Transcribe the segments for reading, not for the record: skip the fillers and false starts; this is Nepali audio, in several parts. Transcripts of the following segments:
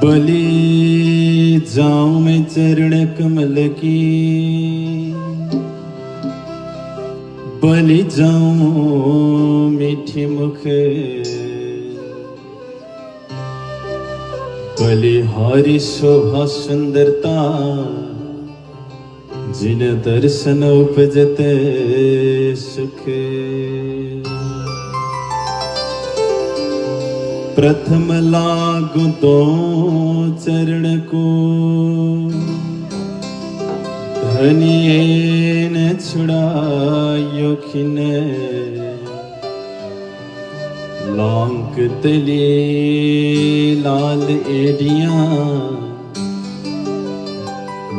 बलि जाऊं मैं चरण कमल की, बलि जाऊं मीठी मुख, बलिहारी शोभा सुंदरता, जिन दर्शन उपजते सुख। प्रथम लागू तो चरण को, धनिये न छुड़ायो खिन, लांक तले लाल एडियां,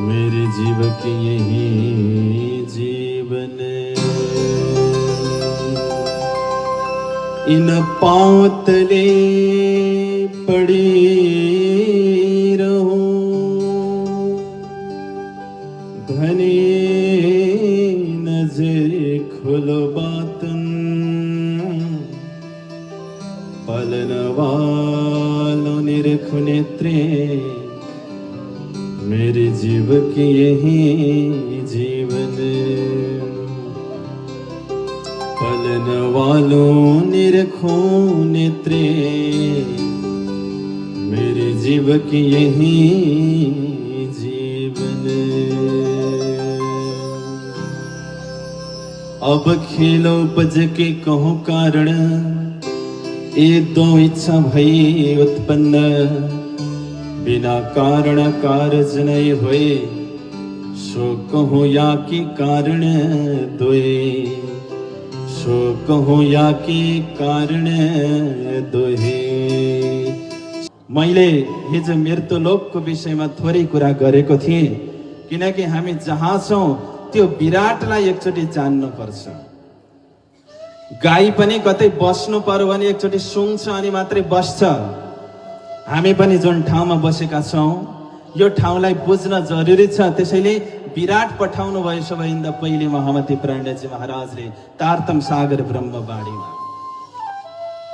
मेरे जीव की यही जीवन। इन पांव तले पड़ी रहूं, धनी नजर खुलो बातन, पलन वालों निरखु नेत्रे, मेरे जीव की यही जीवन। पलन वालों निरखो नेत्रे, मेरे जीव की यही जीवन। अब खेलो उपज के कहो कारण, ये दो इच्छा भई उत्पन्न, बिना कारण कारज नहीं हुए, सो कहो या कि कारण दोए, सो कहो या कि कारण दोहे। मैले हिजो मृत्युलोकको विषयमा थोरै कुरा गरेको थिएँ, किनकि हामी जहाँ छौँ त्यो विराटलाई एकचोटि जान्नुपर्छ। गाई पनि कतै बस्नु पर्यो भने एकचोटि सुँग्छ अनि मात्रै बस्छ। हामी पनि जुन ठाउँमा बसेका छौँ यो ठाउँलाई बुझ्न जरुरी छ। त्यसैले विराट पठाउनु भयो सबैभन्दा पहिले महामती प्राणजी महाराजले तारतम सागर ब्रह्मवाणीमा।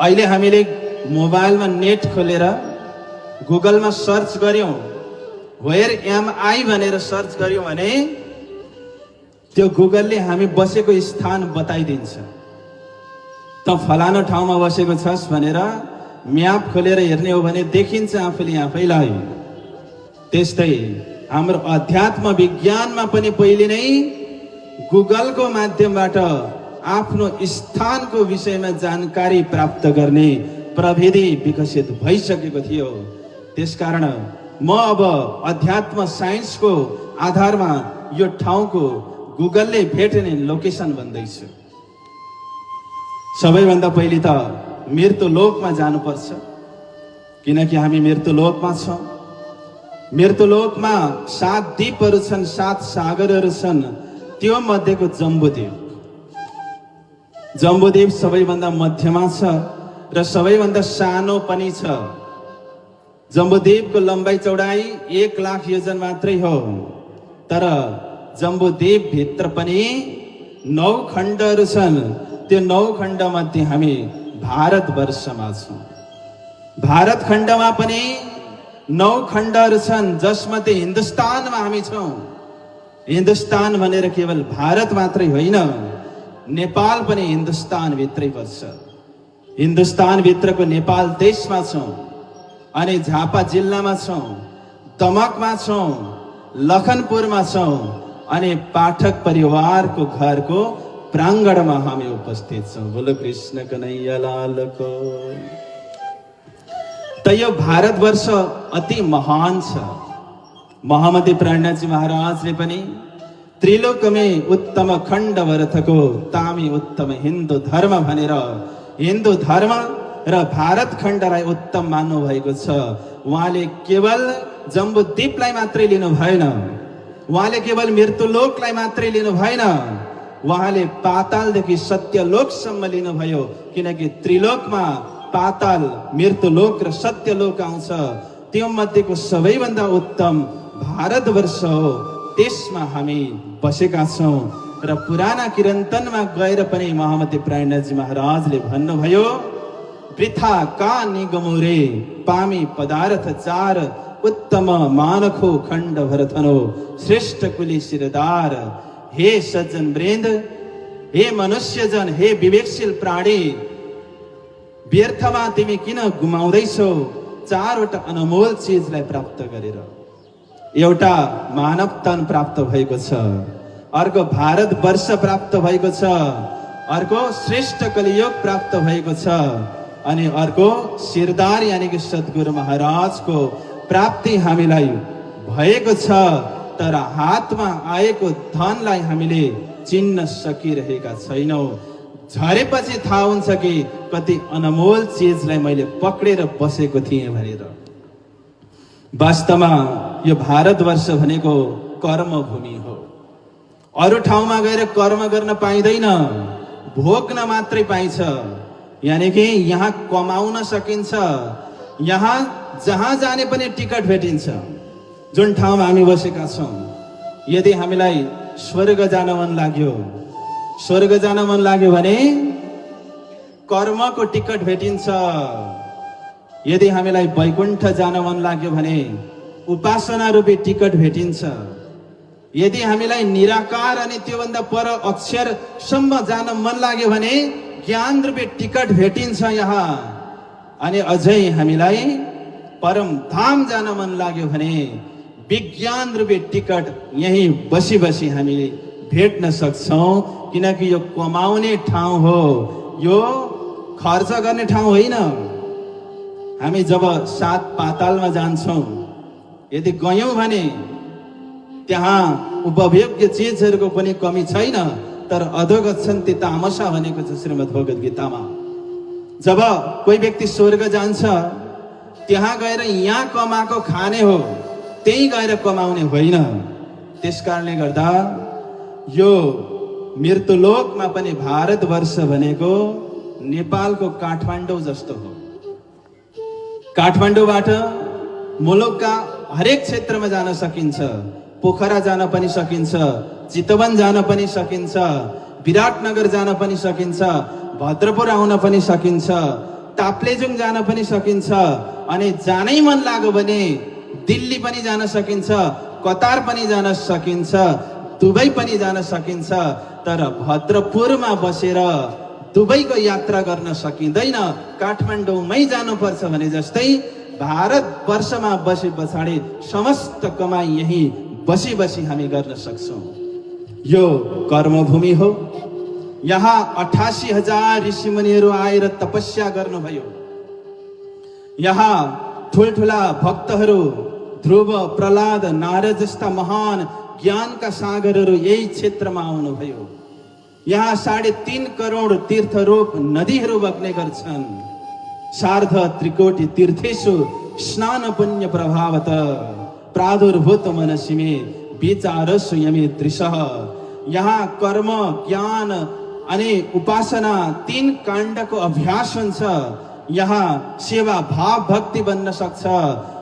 अहिले हामीले मोबाइलमा नेट खोलेर गुगलमा सर्च गर्यौं, वेयर एम आई भनेर सर्च गर्यौं भने त्यो गुगलले हामी बसेको स्थान बताइदिन्छ। त फलानो ठाउँमा बसेको छस् भनेर म्याप खोलेर हेर्ने हो भने देखिन्छ आफूले आफैलाई। त्यस्तै हाम्रो अध्यात्म विज्ञानमा पनि पहिले नै गुगलको माध्यमबाट आफ्नो स्थानको विषयमा जानकारी प्राप्त गर्ने प्रविधि विकसित भइसकेको थियो। त्यसकारण म अब अध्यात्म साइन्सको आधारमा यो ठाउँको गुगलले भेट्ने लोकेसन भन्दैछु। सबैभन्दा पहिले त मृत्युलोकमा जानुपर्छ, किनकि हामी मृत्युलोकमा छौँ। मृत्युलोकमा 7 द्वीपहरू छन्, 7 सागरहरू छन्। त्यो मध्येको जम्बुद्वीप, जम्बुद्वीप सबैभन्दा मध्यमा छ र सबैभन्दा सानो पनि छ। जम्बुद्वीपको लम्बाइ चौडाइ 1 लाख योजन मात्रै हो, तर जम्बुद्वीप भित्र पनि 9 खण्डहरू छन्। त्यो 9 खण्ड मध्ये हामी भारतवर्षमा छौँ। भारत खण्डमा पनि 9 खण्डहरू छन्, जसमध्ये हिन्दुस्तानमा हामी छौँ। हिन्दुस्तान भनेर केवल भारत मात्रै होइन, नेपाल पनि हिन्दुस्तान भित्रै पर्छ। हिन्दुस्तान भित्रको नेपाल देशमा छौँ, अनि झापा जिल्लामा छौँ, दमकमा छौँ, लखनपुरमा छौँ, अनि पाठक परिवारको घरको प्राङ्गणमा हामी उपस्थित छौँ। बोलो कृष्ण कन्हैया लालको। त यो भारतवर्ष अति महान छ। महामती प्राणजी महाराजले पनि त्रिलोकमै उत्तम खण्ड भरतको तामी उत्तम हिन्दू धर्म भनेर हिन्दू धर्म र भारत खण्डलाई उत्तम मान्नु भएको छ। उहाँले केवल जम्बुद्वीपलाई मात्रै लिनु भएन, उहाँले केवल मृत्युलोकलाई मात्रै लिनु भएन, उहाँले पातालदेखि सत्यलोकसम्म लिनुभयो। किनकि त्रिलोकमा पाताल, मृत्युलोक र सत्यलोक आउँछ। त्यो मध्येको सबैभन्दा उत्तम भारतवर्ष हो, त्यसमा हामी बसेका छौँ। र पुराना किरन्तनमा गएर पनि महामती प्राणजी महाराजले भन्नुभयो, वृथा का निगमोरे पामी पदार्थ चार उत्तम मानखो खण्ड भरथनो श्रेष्ठ कुली शिरदार। हे सज्जन वृन्द, हे मनुष्यजन, हे विवेकशील प्राणी, व्यर्थमा तिमी किन गुमाउँदैछौ चारवटा अनमोल चिजलाई प्राप्त गरेर। एउटा मानवतन प्राप्त भएको छ, अर्को भारतवर्ष प्राप्त भएको छ, अर्को श्रेष्ठ कलियुग प्राप्त भएको छ, अनि अर्को शिरदार यानी कि सद्गुरु महाराजको प्राप्ति हामीलाई भएको छ। तर हातमा आएको धनलाई हामीले चिन्न सकिरहेका छैनौं। झरेपछि थाहा हुन्छ कि कति अनमोल चिजलाई मैले पक्रेर बसेको थिएँ भनेर। वास्तवमा यो भारतवर्ष भनेको कर्मभूमि हो। अरू ठाउँमा गएर कर्म गर्न पाइँदैन, भोग्न मात्रै पाइन्छ। यानी कि यहाँ कमाउन सकिन्छ, यहाँ जहाँ जाने पनि टिकट भेटिन्छ। जुन ठाउँमा हामी बसेका छौँ, यदि हामीलाई स्वर्ग जान मन लाग्यो, स्वर्ग जान मन लाग्यो भने कर्मको टिकट भेटिन्छ। यदि हामीलाई वैकुण्ठ जान मन लाग्यो भने उपासना रूपी टिकट भेटिन्छ। यदि हामीलाई निराकार अनि त्योभन्दा पर अक्षरसम्म जान मन लाग्यो भने ज्ञान रूपी टिकट भेटिन्छ यहाँ। अनि अझै हामीलाई परम धाम जान मन लाग्यो भने विज्ञान रूपी टिकट यही बसी बसी हामीले भेट्न सक्छौं। किनकि यो कमाउने ठाउँ हो, यो खर्च गर्ने ठाउँ होइन। हामी जब सात पातालमा जान्छौं, यदि गयौं भने त्यहाँ उपभोग्य चिजहरूको पनि कमी छैन। तर अधोगच्छन्ति तामसा भनेको छ श्रीमद् भगवत गीतामा। जब कोही व्यक्ति स्वर्ग जान्छ, त्यहाँ गएर यहाँ कमाएको खाने हो, त्यही गएर कमाउने होइन। त्यसकारणले गर्दा यो मृत्युलोकमा पनि भारतवर्ष भनेको नेपालको काठमाडौँ जस्तो हो। काठमाडौँबाट मुलुकका हरेक क्षेत्रमा जान सकिन्छ। पोखरा जान पनि सकिन्छ, चितवन जान पनि सकिन्छ, विराटनगर जान पनि सकिन्छ, भद्रपुर आउन पनि सकिन्छ, ताप्लेजुङ जान पनि सकिन्छ। अनि जानै मन लाग्यो भने दिल्ली पनि जान सकिन्छ, कतार पनि जान सकिन्छ, दुबई पनि जान सकिन्छ। तर भद्रपुरमा बसेर दुबईको यात्रा गर्न सकिँदैन, काठमाडौँमै जानुपर्छ भने जस्तै भारतवर्षमा बसे पछाडि समस्त कमाई यही बसी बसी हामी गर्न सक्छौं। यो कर्मभूमि हो। यहाँ 88,000 ऋषिमुनिहरू आएर तपस्या गर्नुभयो। यहाँ ठुलठुला भक्तहरू ध्रुव, प्रहलाद, नारद जस्ता महान ज्ञानका सागरहरू यही क्षेत्रमा आउनुभयो। यहाँ 3.5 करोड तीर्थरूप नदीहरू बग्ने गर्छन्। सार्ध त्रिकोटि तीर्थेषु स्नान पुण्य प्रभावत प्रादुर्भूत मनसि मे विचारसु यमे दृशः। यहाँ कर्म, ज्ञान अनि उपासना 3 काण्डको अभ्यास हुन्छ। यहाँ सेवा भाव भक्ति बन्न सक्छ।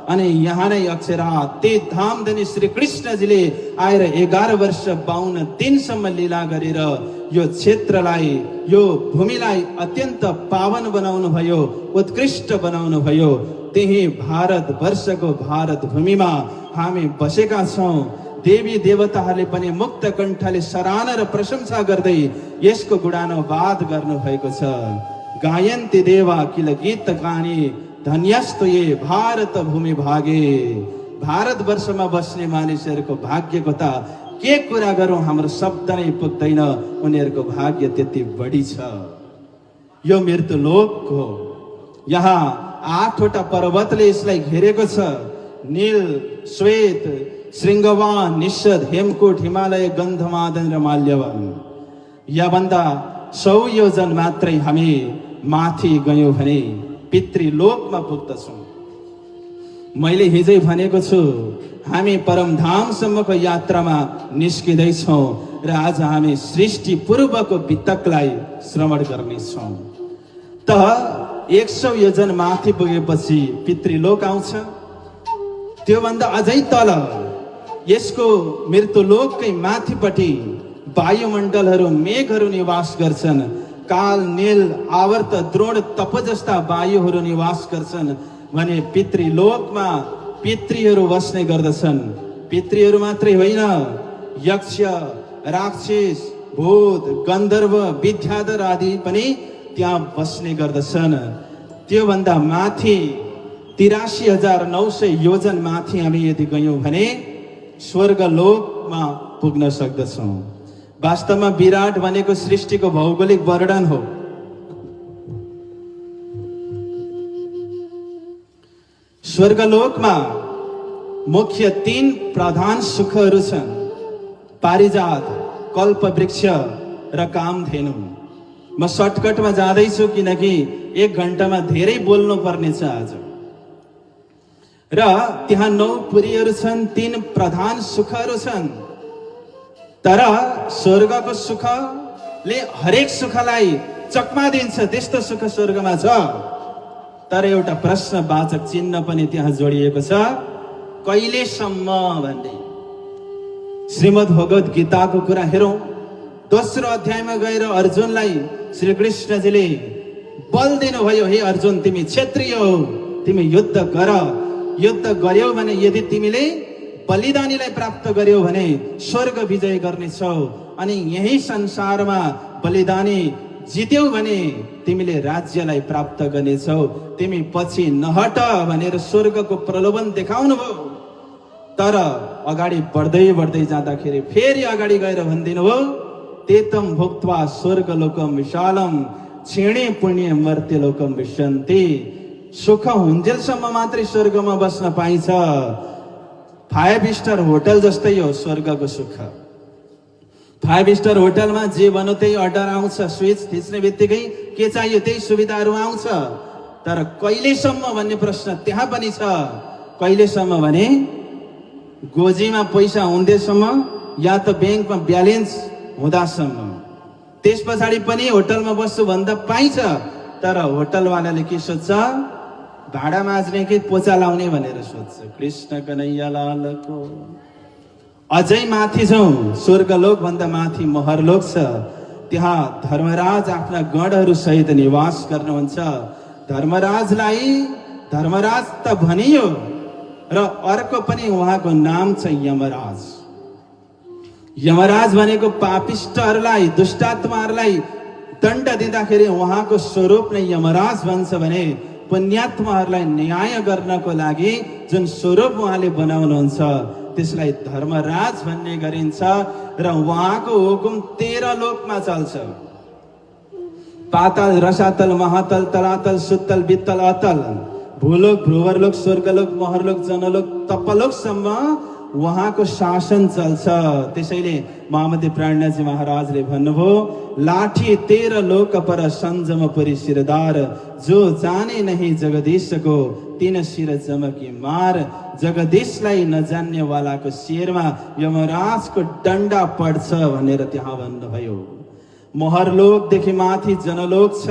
अनि यहाँ नै अक्षरात् ते धामधनी श्री कृष्णजीले आएर 11 वर्ष 52 दिनसम्म लीला गरेर यो क्षेत्रलाई, यो भूमिलाई अत्यन्त पावन बनाउनु भयो, उत्कृष्ट बनाउनु भयो। त्यही भारतवर्षको भारत भूमिमा हामी बसेका छौं। देवी देवताहरूले पनि मुक्त कण्ठले सराहना र प्रशंसा गर्दै यसको गुणानुवाद गर्नु भएको छ। गायन्ति देवा किल गीत गानी धन्यस्तु ये भारत भूमि भागे। भारतवर्षमा बस्ने मानिसहरूको भाग्यको त के कुरा गरौँ, हाम्रो शब्द नै पुग्दैन। उनीहरूको भाग्य त्यति बढी छ। यो मृत्युलोक हो। यहाँ 8वटा पर्वतले यसलाई घेरेको छ। नील, श्वेत, श्रृंगवान, निषद, हेमकूट, हिमालय, गन्धमादन र माल्यवन। याभन्दा 100 योजन मात्रै हामी माथि गयौं भने पितृलोकमा पुग्दछौं। मैले हिजै भनेको छु, हामी परमधामसम्मको यात्रामा निस्किँदैछौँ र आज हामी सृष्टि पूर्वको वितकलाई श्रवण गर्नेछौँ। त 100 योजन माथि पुगेपछि पितृलोक आउँछ। त्योभन्दा अझै तल यसको मृत्युलोककै माथिपट्टि वायुमण्डलहरू, मेघहरू निवास गर्छन्। काल नील आवर्त द्रोण तप जस्ता वायुहरू निवास गर्छन् भने पितृलोकमा पितृहरू बस्ने गर्दछन्। पितृहरू मात्रै होइन, यक्ष, राक्षस, भूत, गन्धर्व, विद्याधर आदि पनि त्यहाँ बस्ने गर्दछन्। त्योभन्दा माथि 83,900 योजन माथि हामी यदि गयौँ भने स्वर्गलोकमा पुग्न सक्दछौँ। वास्तवमा विराट भनेको सृष्टिको भौगोलिक वर्णन हो। स्वर्गलोकमा मुख्य 3 प्रधान सुखहरू छन्: पारिजात, कल्पवृक्ष र कामधेनु। म सर्टकटमा जाँदैछु किनकि 1 घण्टामा धेरै बोल्नु पर्नेछ आज। र त्यहाँ 9 पुरीहरू छन्, 3 प्रधान सुखहरू छन्। तर स्वर्गको सुखले हरेक सुखलाई चकमा दिन्छ, त्यस्तो सुख स्वर्गमा छ। तर एउटा प्रश्नवाचक चिन्ह पनि त्यहाँ जोडिएको छ, कहिलेसम्म भन्ने। श्रीमद् भगवत गीताको कुरा हेरौँ। दोस्रो अध्यायमा गएर अर्जुनलाई श्री कृष्णजीले बल दिनुभयो, हे अर्जुन तिमी क्षत्रिय हो, तिमी युद्ध गर। युद्ध गर्यौ भने यदि तिमीले बलिदानीलाई प्राप्त गर्यौ भने स्वर्ग विजय गर्नेछौ, अनि यही संसारमा बलिदानी जित्यौ भने तिमीले राज्यलाई प्राप्त गर्नेछौ, तिमी पछि नहट भनेर स्वर्गको प्रलोभन देखाउनु भयो। तर अगाडि बढ्दै बढ्दै जाँदाखेरि फेरि अगाडि गएर भनिदिनु भयो, तेतम भुक्त्वा स्वर्गलोकम विशालम क्षीणे पुण्य मर्त्यलोकम विशन्ति। सुख हुन्जेलसम्म मात्रै स्वर्गमा बस्न पाइन्छ। 5 स्टार होटल जस्तै हो स्वर्गको सुख। 5 स्टार होटलमा जे भन्यो त्यही अर्डर आउँछ, स्विच थिच्ने बित्तिकै के चाहियो त्यही सुविधाहरू आउँछ। तर कहिलेसम्म भन्ने प्रश्न त्यहाँ पनि छ। कहिलेसम्म भने गोजीमा पैसा हुँदैसम्म या त ब्याङ्कमा ब्यालेन्स हुँदासम्म। त्यस पछाडि पनि होटलमा बस्छु भन्दा पाइन्छ। तर होटलवालाले के सोध्छ, भाडा माझ्ने कि पोचा लाउने भनेर सोध्छ। कृष्ण कन्हैया लालको। अझै माथि जाउँ, स्वर्गलोक भन्दा माथि महरलोक छ। त्यहाँ धर्मराज आफ्ना गणहरू सहित निवास गर्नुहुन्छ। धर्मराजलाई धर्मराज त भनियो र अर्को पनि उहाँको नाम छ यमराज। यमराज भनेको पापिष्टहरूलाई, दुष्टात्माहरूलाई दण्ड दिँदाखेरि उहाँको स्वरूप नै यमराज भन्छ भने पुण्यात्माहरूलाई न्याय गर्नको लागि जुन स्वरूप उहाँले बनाउनुहुन्छ त्यसलाई धर्मराज भन्ने गरिन्छ। र उहाँको हुकुम 13 लोकमा चल्छ। पाताल, रसातल, महातल, तलातल, सुत्तल, वित्तल, अतल, भूलोक, भ्रुवरलोक, स्वर्गलोक, महरलोक, जनलोक, तपलोकसम्म उहाँको शासन चल्छ। त्यसैले महामती प्राणनाथजी महाराजले भन्नुभयो, लाठी 13 लोक पर संजम परि सिरदार, जो जाने नहीं जगदीश को तीन सिर जमकी मार। जगदीशलाई नजान्ने वालाको शिरमा यमराजको डन्डा पड्छ भनेर त्यहाँ भन्नुभयो। महरलोकदेखि माथि जनलोक छ।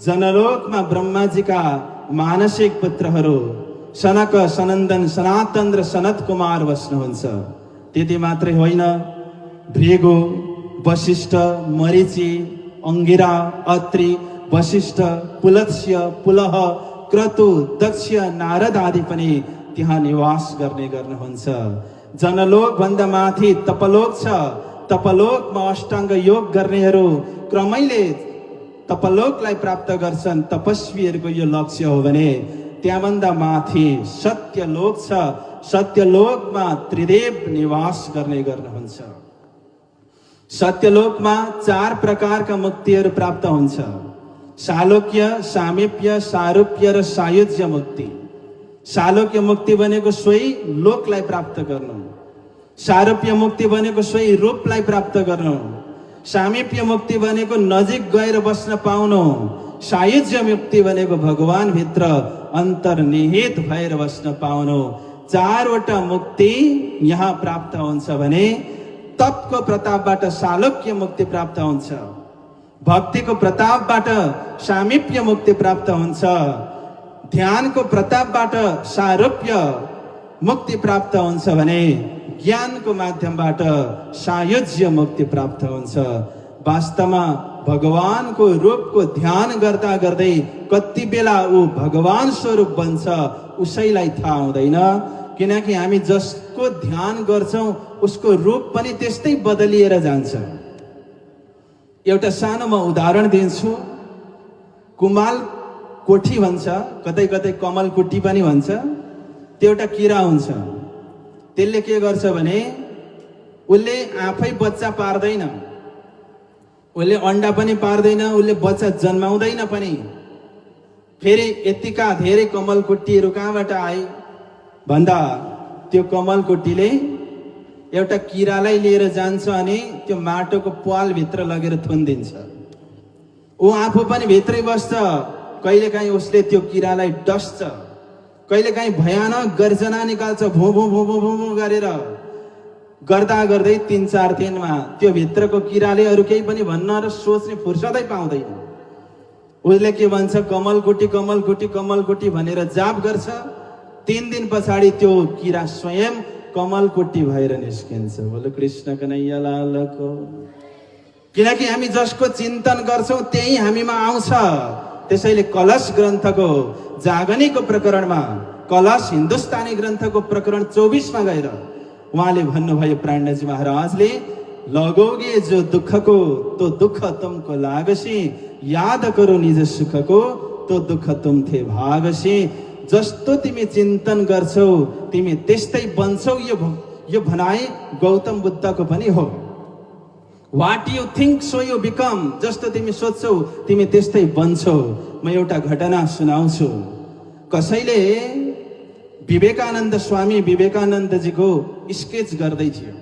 जनलोकमा ब्रह्माजीका मानसिक पुत्रहरू सनक, सनन्दन, सनातन र सनत कुमार बस्नुहुन्छ। त्यति मात्रै होइन, भृगु, वशिष्ठ, मरीचि, अंगिरा, अत्रि, वशिष्ठ, पुलत्स्य, पुलह, क्रतु, दक्ष, नारद आदि पनि त्यहाँ निवास गर्नुहुन्छ। जनलोक भन्दा माथि तपलोक छ। तपलोकमा अष्टाङ्ग योग गर्नेहरू क्रमैले तपलोकलाई प्राप्त गर्छन्। तपस्वीहरूको यो लक्ष्य हो भने त्यहाँभन्दा माथि सत्यलोक छ। सत्यलोकमा त्रिदेव निवास गर्नुहुन्छ। सत्यलोकमा 4 प्रकारका मुक्तिहरू प्राप्त हुन्छ। सालोक्य, सामिप्य, सारूप्य र सायुज्य मुक्ति। सालोक्य मुक्ति भनेको सोही लोकलाई प्राप्त गर्नु। सारूप्य मुक्ति भनेको सोही रूपलाई प्राप्त गर्नु। सामिप्य मुक्ति भनेको नजिक गएर बस्न पाउनु। सायुज्य मुक्ति भनेको भगवान भित्र अन्तर्निहित भएर बस्न पाउनु। 4 वटा मुक्ति यहाँ प्राप्त हुन्छ भने तपको प्रतापबाट सालोक्य मुक्ति प्राप्त हुन्छ। भक्तिको प्रतापबाट सामिप्य मुक्ति प्राप्त हुन्छ। ध्यानको प्रतापबाट सारूप्य मुक्ति प्राप्त हुन्छ भने ज्ञानको माध्यमबाट सायुज्य मुक्ति प्राप्त हुन्छ। वास्तवमा भगवानको रूपको ध्यान गर्दा गर्दै कति बेला ऊ भगवान स्वरूप बन्छ उसैलाई थाहा हुँदैन। किनकि हामी जसको ध्यान गर्छौं उसको रूप पनि त्यस्तै बदलिएर जान्छ। एउटा सानो म उदाहरण दिन्छु। कुमाल कोठी भन्छ, कतै कतै कमल कुटी पनि भन्छ। त्यो एउटा किरा हुन्छ। त्यसले के गर्छ भने उसले आफै बच्चा पार्दैन, उसले अन्डा पनि पार्दैन, उसले बच्चा जन्माउँदैन पनि। फेरि यतिका धेरै कमल कुटीहरू कहाँबाट आए भन्दा त्यो कमल कुटीले एउटा किरालाई लिएर जान्छ अनि त्यो माटोको पाल भित्र लगेर थुनिदिन्छ। ऊ आफू पनि भित्रै बस्छ। कहिलेकाहीँ उसले त्यो किरालाई डस्छ, कहिलेकाहीँ भयानक गर्जना निकाल्छ, भू भू भू भू भू गरेर। गर्दा गर्दै 3-4 दिनमा त्यो भित्रको किराले अरू केही पनि भन्न र सोच्ने फुर्सदै पाउँदैन। उसले के भन्छ, कमलकोटी कमलकोटी कमलकोटी भनेर जाप गर्छ। 3 दिन पछाडि त्यो किरा स्वयं कमलकोटी भएर निस्किन्छ। बोलो कृष्ण कन्हैया लालको। किनकि हामी जसको चिन्तन गर्छौं त्यही हामीमा आउँछ। त्यसैले कलश ग्रन्थको जागनीको प्रकरणमा, कलश हिन्दुस्तानी ग्रन्थको प्रकरण 24 मा गएर उहाँले भन्नुभयो, प्राणजी महाराजले, लगोगे जो दुःखको तो दुःख तुमको लागसी, याद करो निज सुखको तो दुःख तुम थे भागसी। जस्तो तिमी चिन्तन गर्छौ तिमी त्यस्तै बन्छौ, यो भनाइ गौतम बुद्धको पनि हो। What you think so you become। जस्तो तिमी सोच्छौ तिमी त्यस्तै बन्छौ। म एउटा घटना सुनाउँछु। कसैले विवेकानन्द, स्वामी विवेकानन्दजीको स्केच गर्दै थियो।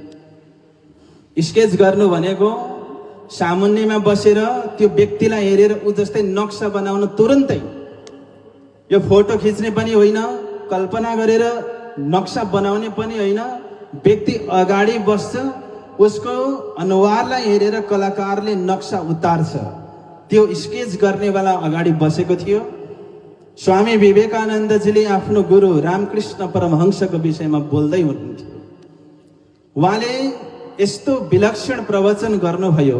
स्केच गर्नु भनेको सामुन्नेमा बसेर त्यो व्यक्तिलाई हेरेर ऊ जस्तै नक्सा बनाउन तुरुन्तै। यो फोटो खिच्ने पनि होइन, कल्पना गरेर नक्सा बनाउने पनि होइन। व्यक्ति अगाडि बस्छ, उसको अनुहारलाई हेरेर कलाकारले नक्सा उतार्छ। त्यो स्केच गर्नेवाला अगाडि बसेको थियो। स्वामी विवेकानन्दजीले आफ्नो गुरु रामकृष्ण परमहंसको विषयमा बोल्दै हुनुहुन्थ्यो। उहाँले यस्तो विलक्षण प्रवचन गर्नुभयो।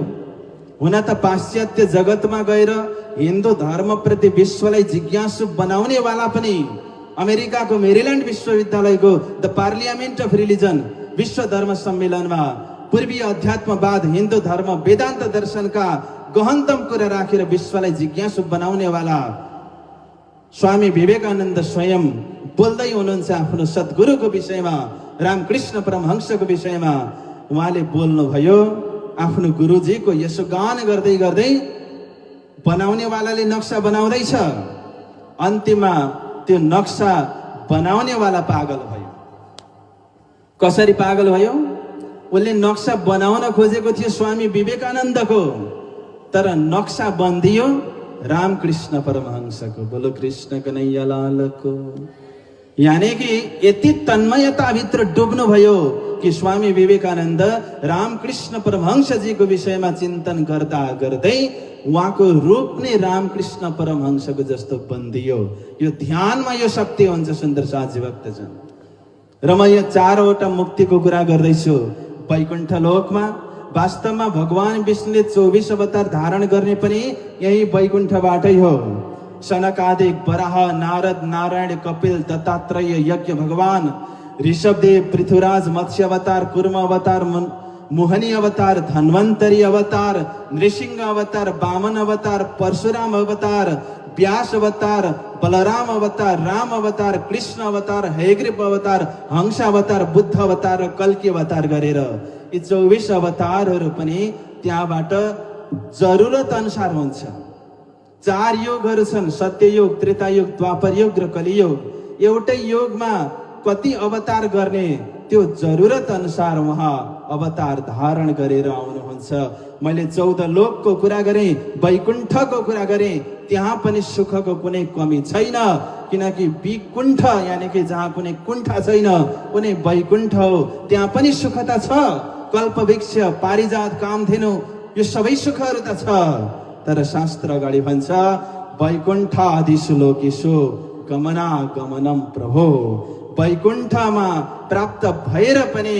हुन त पाश्चात्य जगतमा गएर हिन्दू धर्मप्रति विश्वलाई जिज्ञासु बनाउने वाला पनि अमेरिकाको मेरील्यान्ड विश्वविद्यालयको द पार्लियामेन्ट अफ रिलिजन विश्व धर्म सम्मेलनमा पूर्वीय अध्यात्मवाद, हिन्दू धर्म, वेदान्त दर्शनका गहनतम कुरा राखेर विश्वलाई जिज्ञासु बनाउने वाला स्वामी विवेकानन्द स्वयं बोल्दै हुनुहुन्छ आफ्नो सद्गुरुको विषयमा, रामकृष्ण परमहंसको विषयमा। उहाँले बोल्नुभयो, आफ्नो गुरुजीको यशोगान गर्दै गर्दै बनाउनेवालाले नक्सा बनाउँदैछ, अन्तिममा त्यो नक्सा बनाउनेवाला पागल भयो। कसरी पागल भयो? उसले नक्सा बनाउन खोजेको थियो स्वामी विवेकानन्दको, तर नक्सा बनिदियो रामकृष्ण परमहंसको। बोलो कृष्ण कन्हैया लालको। यानी कि यति तन्मयताभित्र डुब्नु भयो कि स्वामी विवेकानन्द रामकृष्ण परमहंसजीको विषयमा चिन्तन गर्दा गर्दै उहाँको रूप नै रामकृष्ण परमहंसको जस्तो बनिदियो। यो ध्यानमा यो शक्ति हुन्छ सुन्दर साथी भक्तजन। र म यो 4वटा मुक्तिको कुरा गर्दैछु। वैकुण्ठ लोकमा वास्तवमा भगवान विष्णुले 24 अवतार धारण गर्ने पनि यही वैकुण्ठबाटै हो। सनकादिक, बराह, नारद, नारायण, कपिल, दत्तात्रेय, यज्ञ भगवान, ऋषभदेव, पृथ्वीराज, मत्स्य अवतार, कुर्म अवतार, मोहनी अवतार, धन्वंतरी अवतार, नृसिंह अवतार, वामन अवतार, परशुराम अवतार, व्यास अवतार, बलराम अवतार, राम अवतार, कृष्ण अवतार, हयग्रीव अवतार, हंस अवतार, बुद्ध अवतार र कल्की अवतार गरेर यी 24 अवतारहरू पनि त्यहाँबाट जरुरत अनुसार हुन्छ। 4 युगहरू छन्, सत्ययुग, त्रेतायुग, द्वापर युग र कलियुग। एउटै युगमा कति अवतार गर्ने त्यो जरुरत अनुसार उहाँ अवतार धारण गरेर आउनुहुन्छ। मैले 14 लोकको कुरा गरेँ, वैकुण्ठको कुरा गरेँ, त्यहाँ पनि सुखको कुनै कमी छैन। किनकि विकुण्ठ यानी कि जहाँ कुनै कुण्ठा छैन, कुनै वैकुण्ठ हो, त्यहाँ पनि सुखता छ। कल्पवृक्ष, पारिजात, कामधेनु, यो सबै सुखहरू त छ। तर शास्त्र अगाडि भन्छ, वैकुण्ठ आदिषु लोकेषु गमनागमनम प्रभो। वैकुण्ठमा प्राप्त भएर पनि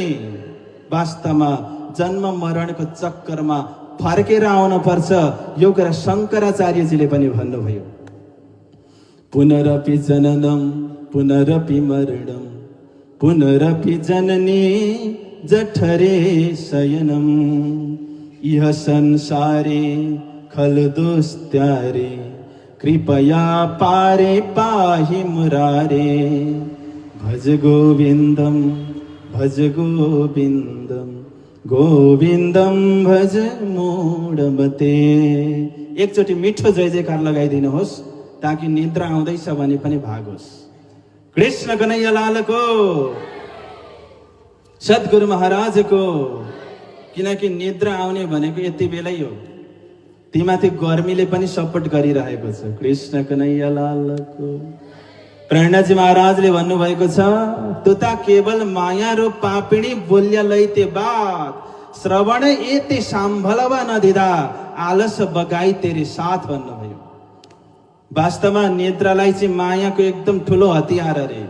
वास्तवमा जन्म मरणको चक्करमा फर्केर आउन पर्छ। यो कुरा शङ्कराचार्यजीले पनि भन्नुभयो। पुनरपि जननम पुनरपि मरणम पुनरपि जननी जठरे शयनम इह संसारे खल दोस्त्यारे कृपया पारे पाहि मुरारे भज गोविंदम गोविंदम भज मूढमते। एकचोटि मिठो जय जयकार लगाइदिनुहोस् ताकि निद्रा आउँदैछ भने पनि भागोस्। कृष्ण कन्हैया लालको, सद्गुरु महाराजको। किनकि निद्रा आउने भनेको यति बेलै हो। तीमाथि गर्मीले पनि सपोर्ट गरिरहेको छ। कृष्ण कन्हैया लालको। प्रेरणाजी महाराजले भन्नुभएको छ, तुता केवल माया रो पापिणी बोल्या लैते बात श्रवण एते साम्भलवा नदिदा आलस बगाई तेरे साथ भन्नुभयो। वास्तवमा निद्रालाई चाहिँ मायाको एकदम ठुलो हतियार अरे।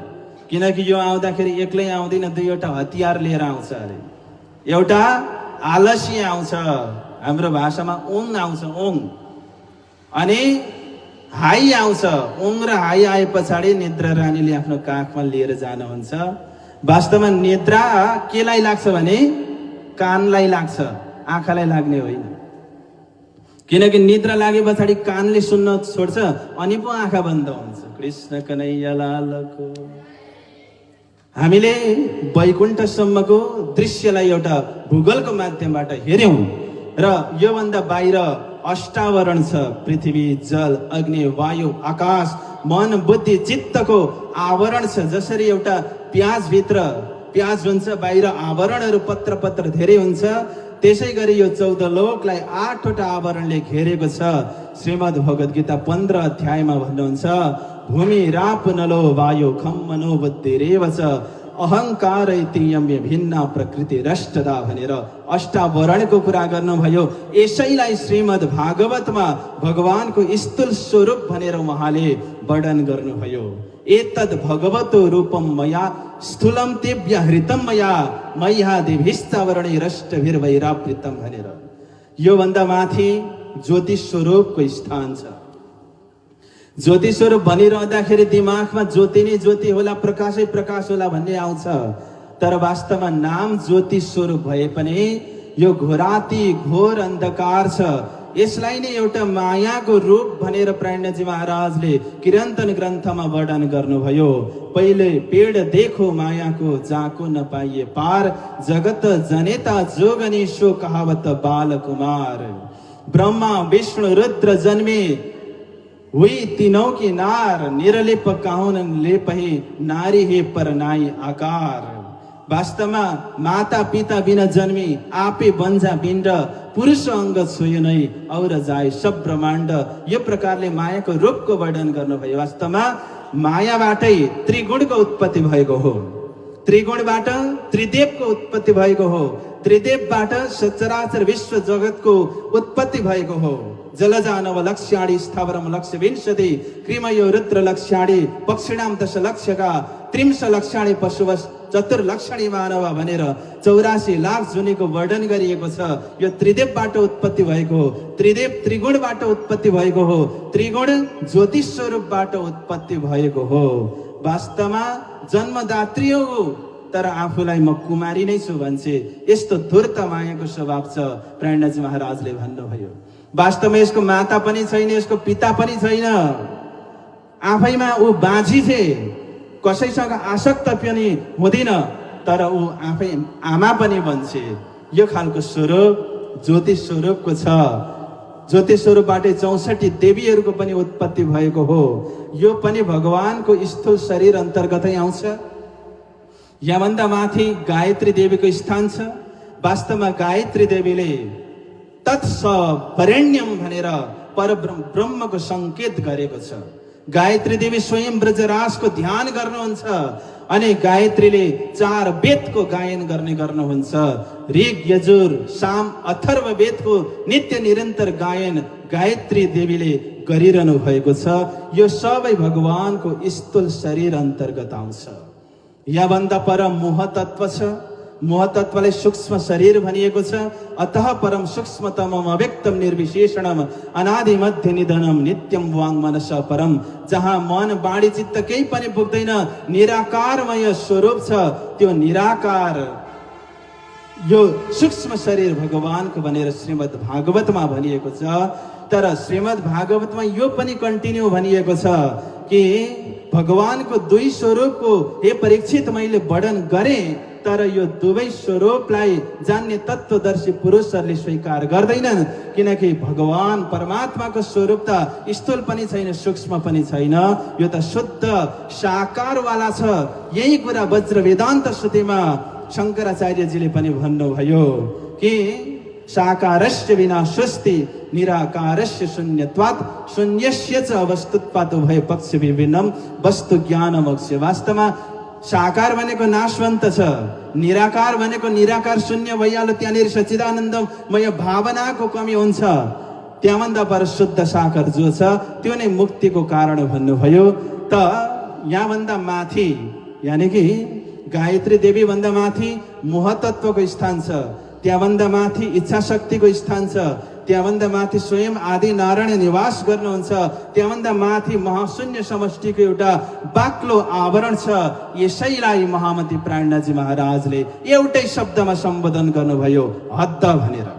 किनकि यो आउँदाखेरि एक्लै आउँदैन, दुईवटा हतियार लिएर आउँछ अरे। एउटा आलसी आउँछ, हाम्रो भाषामा ओङ आउँछ, ओङ। अनि हाई आउँछ। ओङ र हाई आए पछाडि निद्रा रानीले आफ्नो काखमा लिएर जानुहुन्छ। वास्तवमा निद्रा केलाई लाग्छ भने कानलाई लाग्छ, आँखालाई लाग्ने होइन। किनकि निद्रा लागे पछाडि कानले सुन्न छोड्छ अनि पो आँखा बन्द हुन्छ। कृष्ण कन्हैया लालको। हामीले वैकुण्ठसम्मको दृश्यलाई एउटा भूगोलको माध्यमबाट हेर्यौं र योभन्दा बाहिर अष्टावरण छ। पृथ्वी, जल, अग्नि, वायु, आकाश, मन, बुद्धि, चित्तको आवरण छ। जसरी एउटा प्याज हुन्छ, बाहिर आवरणहरू पत्र पत्र धेरै हुन्छ, त्यसै गरी यो 14 लोकलाई 8वटा आवरणले घेरेको छ। श्रीमद् भगवत गीता 15 अध्यायमा भन्नुहुन्छ, भूमि राप नलो वायु खम मनो बुद्धिरेव च अहंकार इतियम्य भिन्ना प्रकृति रष्टदा भनेर अष्टावरणको कुरा गर्नुभयो। यसैलाई श्रीमद् भागवतमा भगवानको स्थूल स्वरूप भनेर उहाँले वर्णन गर्नुभयो। एतद् भगवतो रूपम मया स्थूलम तेभ्य हृतम मया मह्यादिभिश्चावरणे रष्टभिर्वैरावृतम भनेर। यो भन्दा माथि ज्योतिष स्वरूपको स्थान छ। ज्योति स्वरूप भनिरहँदाखेरि दिमागमा ज्योति नै ज्योति होला, प्रकाशै प्रकाश होला भन्ने आउँछ। तर वास्तवमा नाम ज्योति स्वरूप भए पनि यो घोराती घोर अन्धकार छ। यसलाई नै एउटा मायाको रूप भनेर प्रेरणाजी महाराजले किरन्तन ग्रन्थमा वर्णन गर्नुभयो। पहिले पेड़ देखो मायाको जाको नपाइए पार जगत जनेता जोगनी सो कहावत बालकुमार। ब्रह्मा विष्णु रुद्र जन्मे हुई तीनों की नार निरलिप काहुन लेपहि नारी हे पर नाई आकार। वास्तवमा माता पिता बिना जन्मी आपे बन्जा बिन्ड पुरुष अङ्ग छोयो नै और जाए सब ब्रह्माण्ड। यो प्रकारले मायाको रूपको वर्णन गर्नुभयो। वास्तवमा मायाबाटै त्रिगुणको उत्पत्ति भएको हो। त्रिगुणबाट त्रिदेवको उत्पत्ति भएको हो। त्रिदेवबाट सचराचर विश्व जगतको उत्पत्ति भएको हो। जलजानव लक्ष्याणि स्थावरम लक्ष्य विंशति क्रिमयो रुद्र लक्ष्याणि पक्षिणाम दश लक्ष्यका त्रिंश लक्ष्याणि पशुव चतुर्लक्षणी मानव भनेर 84 लाख जुनीको वर्णन गरिएको छ। यो त्रिदेवबाट उत्पत्ति भएको हो। त्रिदेव त्रिगुणबाट उत्पत्ति भएको हो। त्रिगुण ज्योतिष स्वरूपबाट उत्पत्ति भएको हो। वास्तवमा जन्मदात्री हो, तर आफूलाई म कुमारी नै छु भन्छे। यस्तो धूर्त मायाको स्वभाव छ। प्रेरणाजी महाराजले भन्नुभयो। वास्तवमा यसको माता पनि छैन, यसको पिता पनि छैन। आफैमा ऊ बाँझी छे, कसैसँग आसक्त पनि हुँदैन, तर ऊ आफै आमा पनि बन्छे। यो खालको स्वरूप ज्योतिष स्वरूपको छ। ज्योतिष स्वरूपबाट 64 देवीहरूको पनि उत्पत्ति भएको हो। यो पनि भगवानको स्थूल शरीर अन्तर्गतै आउँछ। यहाँभन्दा माथि गायत्री देवीको स्थान छ। वास्तवमा गायत्री देवीले तत्सवरेण्यम भनेर परब्रह्मको संकेत गरेको छ। गायत्री देवी स्वयं ब्रजराजको ध्यान गर्नुहुन्छ अनि गायत्रीले 4 वेदको गायन गर्नुहुन्छ। ऋग यजुर साम अथर्व वेदको नित्य निरन्तर गायन गायत्री देवीले गरिरहनु भएको छ। यो सबै भगवानको स्थूल शरीर अन्तर्गत आउँछ। यहाँभन्दा पर मोह तत्व छ। महतत्वलाई सूक्ष्म शरीर भनिएको छ। अतः परम सूक्ष्मतमम अव्यक्तम निर्विशेषणम अनादि मध्य निधनम नित्यम वाङ मनस परम। जहाँ मन बाणी चित्त केही पनि पुग्दैन, निराकारमय स्वरूप छ। त्यो निराकार यो सूक्ष्म शरीर भगवानको भनेर श्रीमद् भागवतमा भनिएको छ। तर श्रीमद् भागवतमा यो पनि कन्टिन्यू भनिएको छ कि भगवानको दुई स्वरूपको हे परीक्षित मैले वर्णन गरेँ, तर यो दुवै स्वरूपलाई जान्ने तत्त्वदर्शी पुरुषहरूले स्वीकार गर्दैनन्। किनकि भगवान परमात्माको स्वरूप त स्थूल पनि छैन, सूक्ष्म पनि छैन, यो त शुद्ध साकारवाला छ। यही कुरा वज्र वेदान्त श्रुतिमा शङ्कराचार्यजीले पनि भन्नुभयो कि साकारस्य विना सृष्टि निराकारस्य शून्यत्वात् शून्यस्य च अवस्तुत्वात् उभय पक्ष विभिन्नम वस्तु ज्ञानमोक्ष। वास्तवमा साकार भनेको नाशवन्त छ, निराकार भनेको निराकार शून्य भइहाल्यो। त्यहाँनिर सच्चिदानन्दमय भावनाको कमी हुन्छ। त्यहाँभन्दा पर शुद्ध साकार जो छ त्यो नै मुक्तिको कारण भन्नुभयो। त यहाँभन्दा माथि यानि कि गायत्री देवी भन्दा माथि मोहतत्वको स्थान छ, त्यहाँभन्दा माथि इच्छा शक्तिको स्थान छ, त्यहाँभन्दा माथि स्वयं आदि नारायण निवास गर्नुहुन्छ, त्यहाँभन्दा माथि महाशून्य समष्टिको एउटा बाक्लो आवरण छ। यसैलाई महामती प्राणनाथजी महाराजले एउटै शब्दमा सम्बोधन गर्नुभयो, हद्द भनेर।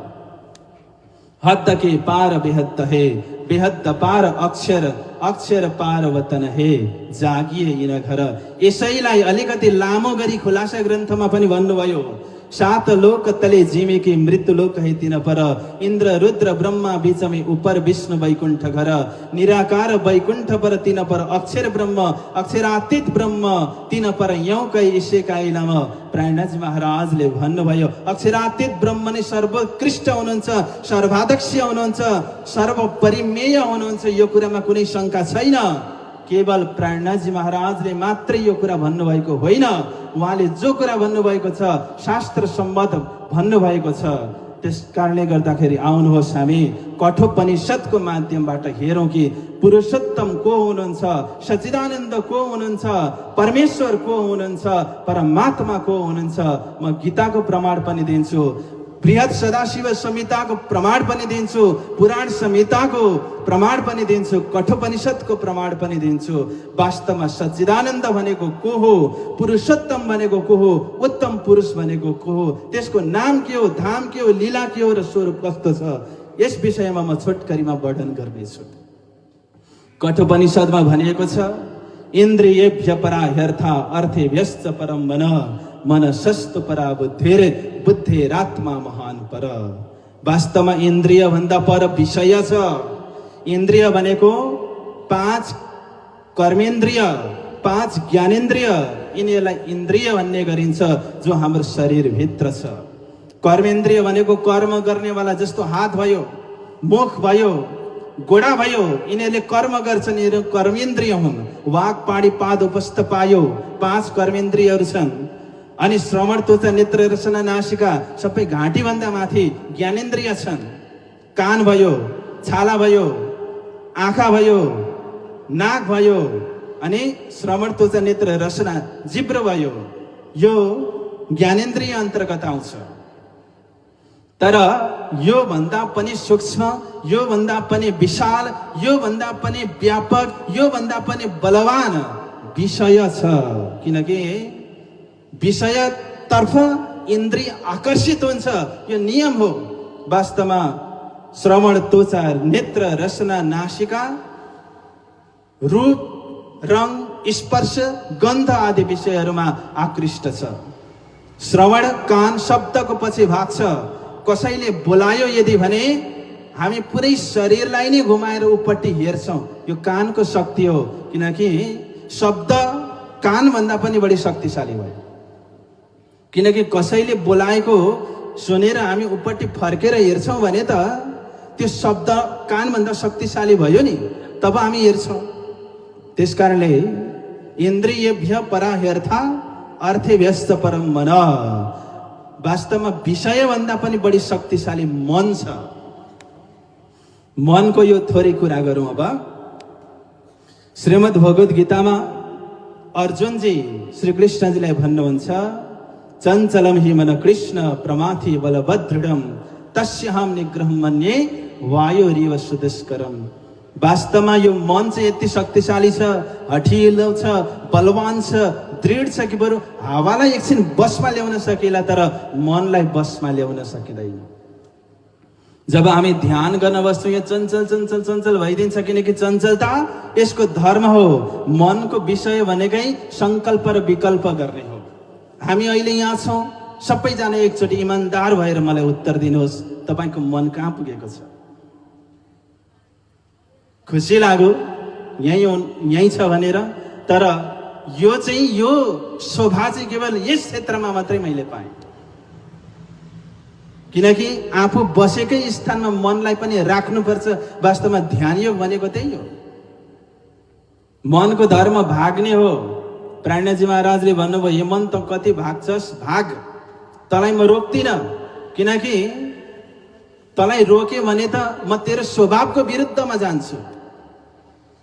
हद्द के पार बेहद्द हे, बेहद्द पार अक्षर, अक्षर पार वतन हे, जागिए यिन घर। यसैलाई अलिकति लामो गरी खुलासा ग्रन्थमा पनि भन्नुभयो। सात लोक तले जिमेकी मृत्यु लोक है तिन पर, इन्द्र रुद्र ब्रह्मा बीचमै उपर विष्णु वैकुण्ठ घर। निराकार वैकुण्ठ पर तिन पर अक्षर ब्रह्म, अक्षरातीत ब्रह्म तिन पर यौकै इसैकाई नाम। प्राणनाथजी महाराजले भन्नुभयो अक्षरातीत ब्रह्म नै सर्वोत्कृष्ट हुनुहुन्छ, सर्वाध्यक्ष हुनुहुन्छ, सर्वपरिमेय हुनुहुन्छ। यो कुरामा कुनै शङ्का छैन। केवल प्राणनाथजी महाराजले मात्रै यो कुरा भन्नुभएको होइन, उहाँले जो कुरा भन्नुभएको छ शास्त्र सम्मत भन्नुभएको छ। त्यस कारणले गर्दाखेरि आउनुहोस् हामी कठोपनिषदको माध्यमबाट हेरौँ कि पुरुषोत्तम को हुनुहुन्छ, सच्चिदानन्द को हुनुहुन्छ, परमेश्वर को हुनुहुन्छ, परमात्मा को हुनुहुन्छ। म गीताको प्रमाण पनि दिन्छु, बृहत सदाशिव संहिताको प्रमाण पनि दिन्छु, पुराण संहिताको प्रमाण पनि दिन्छु, कठोपनिषदको प्रमाण पनि दिन्छु। वास्तवमा सच्चिदानन्द भनेको को हो, पुरुषोत्तम भनेको को हो, उत्तम पुरुष भनेको को हो, त्यसको नाम के हो, धाम के हो, लीला के हो र स्वरूप कस्तो छ, यस विषयमा म छोटकरीमा वर्णन गर्नेछु। कठोपनिषदमा भनिएको छ इन्द्रियेभ्य परा ह्यर्था अर्थे व्यस्त परम मन, मन सस्त परा बुद्धिर बुद्धिरात्मा महान पर। वास्तवमा इन्द्रिय भन्दा पर विषय छ। इन्द्रिय भनेको 5 कर्मेन्द्रिय, 5 ज्ञानेन्द्रिय, यिनीहरूलाई इन्द्रिय भन्ने गरिन्छ जो हाम्रो शरीरभित्र छ। कर्मेन्द्रिय भनेको कर्म गर्नेवाला, जस्तो हात भयो, मुख भयो, गोडा भयो, यिनीहरूले कर्म गर्छन्, यिनीहरू कर्मेन्द्रिय हुन्। वाक पाडी पाद उपस्थ पायो, 5 कर्मेन्द्रियहरू छन्। अनि श्रवण त्वचा नेत्र रसना नासिका सबै घाँटी भन्दा माथि ज्ञानेन्द्रिय छन्। कान भयो, छाला भयो, आँखा भयो, नाक भयो, अनि श्रवण त्वचा नेत्र रसना जिब्रो भयो, यो ज्ञानेन्द्रिय अन्तर्गत आउँछ। तर यो भन्दा पनि सूक्ष्म, यो भन्दा पनि विशाल, यो भन्दा पनि व्यापक, यो भन्दा पनि बलवान विषय छ। किनकि विषयतर्फ इन्द्रिय आकर्षित हुन्छ, यो नियम हो। वास्तवमा श्रवण त्वचा नेत्र रसना नासिका रूप रंग स्पर्श गन्ध आदि विषयहरूमा आकृष्ट छ। श्रवण कान शब्दको पछि भाग्छ। कसैले बोलायो यदि भने हामी पुरै शरीरलाई नै घुमाएर उपट्टि हेर्छौँ, यो कानको शक्ति हो। किनकि शब्द कान भन्दा पनि बढी शक्तिशाली भयो। किनकि कसैले बोलाएको सुनेर हामी उपट्टि फर्केर हेर्छौँ भने त त्यो शब्द कान भन्दा शक्तिशाली भयो नि, तब हामी हेर्छौँ। त्यसकारणले इन्द्रियेभ्य परा ह्यर्था अर्थे व्यस्त परम मन। वास्तवमा विषय भन्दा पनि बढी शक्तिशाली मन छ। मनको यो थोरै कुरा गरौँ अब। श्रीमद् भगवत गीतामा अर्जुनजी श्री कृष्णजीलाई भन्नुहुन्छ चञ्चलम हि मन कृष्ण प्रमाथि बलभद्रडम तस्याहम निग्रहम मन्ये वायुरिव सुदुष्करम। वास्तवमा यो मन चाहिँ यति शक्तिशाली छ, हठिलो छ, बलवान छ, दृढ छ कि बरु हावालाई एकछिन बसमा ल्याउन सकिला तर मनलाई बसमा ल्याउन सकिँदैन। जब हामी ध्यान गर्न बस्छौँ यो चञ्चल चञ्चल चञ्चल भइदिन्छ, किनकि चञ्चलता यसको धर्म हो। मनको विषय भनेकै संकल्प र विकल्प गर्ने हो। हामी अहिले यहाँ छौँ, सबैजना एकचोटि इमानदार भएर मलाई उत्तर दिनुहोस्, तपाईको मन कहाँ पुगेको छ? खुसी लाग्यो यही छ भनेर, तर यो चाहिँ यो शोभा चाहिँ केवल यस क्षेत्रमा मात्रै मैले पाएँ। किनकि आफू बसेकै स्थानमा मनलाई पनि राख्नुपर्छ। वास्तवमा ध्यान योग भनेको त्यही हो। मनको धर्म भाग्ने हो। प्राणजी महाराजले भन्नुभयो, यो मन त कति भाग्छस् भाग, तँलाई म रोक्दिन, किनकि तँलाई रोके भने त म तेरो स्वभावको विरुद्धमा जान्छु।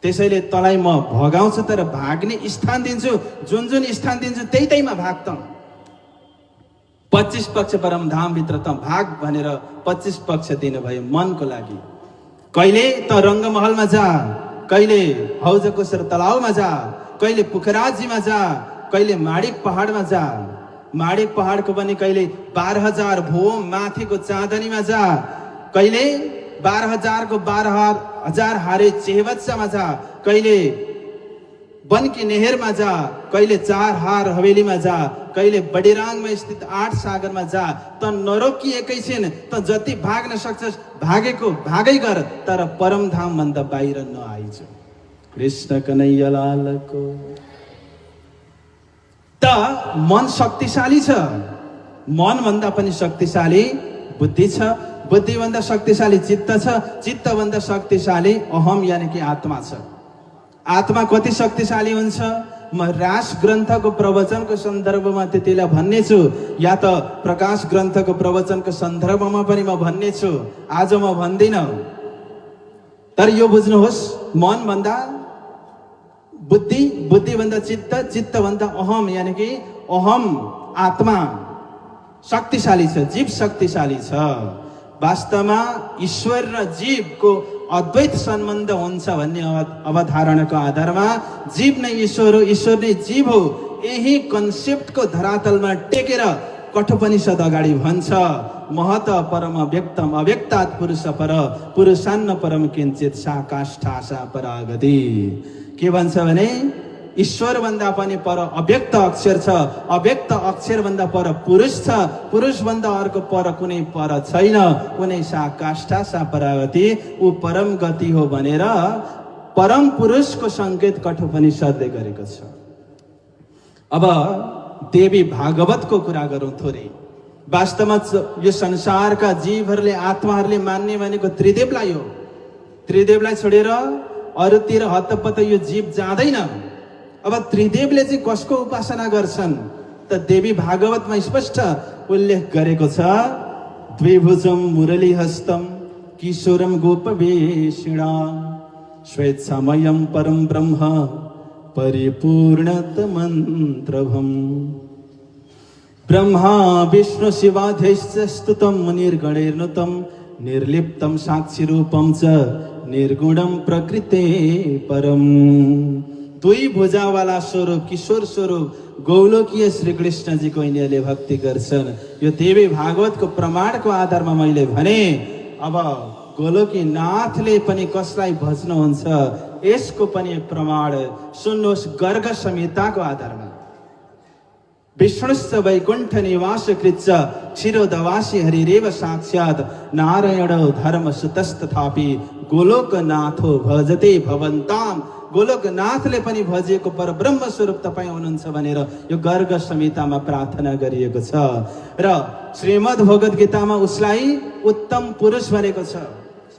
त्यसैले तँलाई म भगाउँछु, तर भाग्ने स्थान दिन्छु। जुन जुन स्थान दिन्छु त्यही त्यहीमा भाग त। 25 पक्ष परमधाम भित्र त भाग भनेर 25 पक्ष दिनुभयो मनको लागि। कहिले त रङ्गमहलमा जा, कहिले हौजकोसर तलाउमा जा, कहिले पुखराजीमा जा, कहिले माडिक पहाडमा जा। माडिक पहाडको पनि कहिले 12,000 भोम माथिको चाँदनीमा जा, कहिले 12,000 को 12,000 हारे चेहबच्चामा जा, कहिले बनकी नेहरमा जा, कहिले 4 हार हवेलीमा जा, कहिले बडिराङमा स्थित 8 सागरमा जा। त नरोकी एकैछिन, त जति भाग्न सक्छस् भागेको भागै गर, तर परमधाम भन्दा बाहिर नआइज। कृष्ण कन्हैया लालको। त मन शक्तिशाली छ। मन भन्दा पनि शक्तिशाली बुद्धि छ, बुद्धि भन्दा शक्तिशाली चित्त छ, चित्त भन्दा शक्तिशाली अहम यानी कि आत्मा छ। आत्मा कति शक्तिशाली हुन्छ म रास ग्रन्थको प्रवचनको सन्दर्भमा त्यतिलाई भन्ने छु, या त प्रकाश ग्रन्थको प्रवचनको सन्दर्भमा पनि म भन्ने छु। आज म भन्दिन, तर यो बुझ्नुहोस्, मन भन्दा बुद्धि, बुद्धि भन्दा चित्त, चित्त भन्दा अहम यानी कि अहम आत्मा शक्तिशाली छ, जीव शक्तिशाली छ। वास्तवमा ईश्वर र जीवको अद्वैत सम्बन्ध हुन्छ भन्ने अवधारणाको आधारमा जीव नै ईश्वर हो, ईश्वर नै जीव हो। यही कन्सेप्टको धरातलमा टेकेर कठोपनिषद अगाडि भन्छ, महत परम व्यक्तम अव्यक्तात् पुरुष पर पुरुषान्न परम किञ्चित सा काष्ठा सा परागति। के भन्छ भने ईश्वर भन्दा पनि पर अव्यक्त अक्षर छ, अव्यक्त अक्षर भन्दा पर पुरुष छ, पुरुष भन्दा अर्को पर कुनै पर छैन। कुनै सा काष्ठा सा परागति, ऊ परम गति हो भनेर परम पुरुषको संकेत कठोपनिषदले गरेको छ। अब देवी भागवतको कुरा गरौँ थोरै। वास्तवमा यो संसारका जीवहरूले आत्माहरूले मान्ने भनेको त्रिदेवलाई हो। त्रिदेवलाई छोडेर अरूतिर हतपत यो जीव जाँदैन। अब त्रिदेवले चाहिँ कसको उपासना गर्छन् त देवी भागवतमा स्पष्ट उल्लेख गरेको छ। द्विभुजम मुरलीहस्तम किशोरम गोपवेशिणा स्वेच्छामयम परम ब्रह्म परिपूर्णतमन्त्रभम ब्रह्मा विष्णु शिवाध्यश्च स्तुतं निर्गणैर्नुतं निर्लिप्तं साक्षी रूपं च निर्गुणं प्रकृते परम। दुई भुजावाला स्वरूप किशोर स्वरूप गौलोकीय श्री कृष्ण जी को यिनीहरूले भक्ति गर्छन्। यो देवी भागवतको प्रमाणको आधारमा मैले भने। अब गोलोकी नाथले पनि कसलाई भज्नुहुन्छ यसको पनि प्रमाण सुन्नुहोस् गर्ग संहिताको आधारमा। विष्णुश्च वैकुण्ठ निवास कृच्च क्षीरोदवासी हरिरेव साक्षात् नारायणो धर्म सुतस्तथापि गोलोकनाथो भजते भवन्ताम। गोलोकनाथले पनि भजिएको पर ब्रह्म स्वरूप तपाईँ हुनुहुन्छ भनेर यो गर्ग संहितामा प्रार्थना गरिएको छ। र श्रीमद् भगवत गीतामा उसलाई उत्तम पुरुष भनेको छ।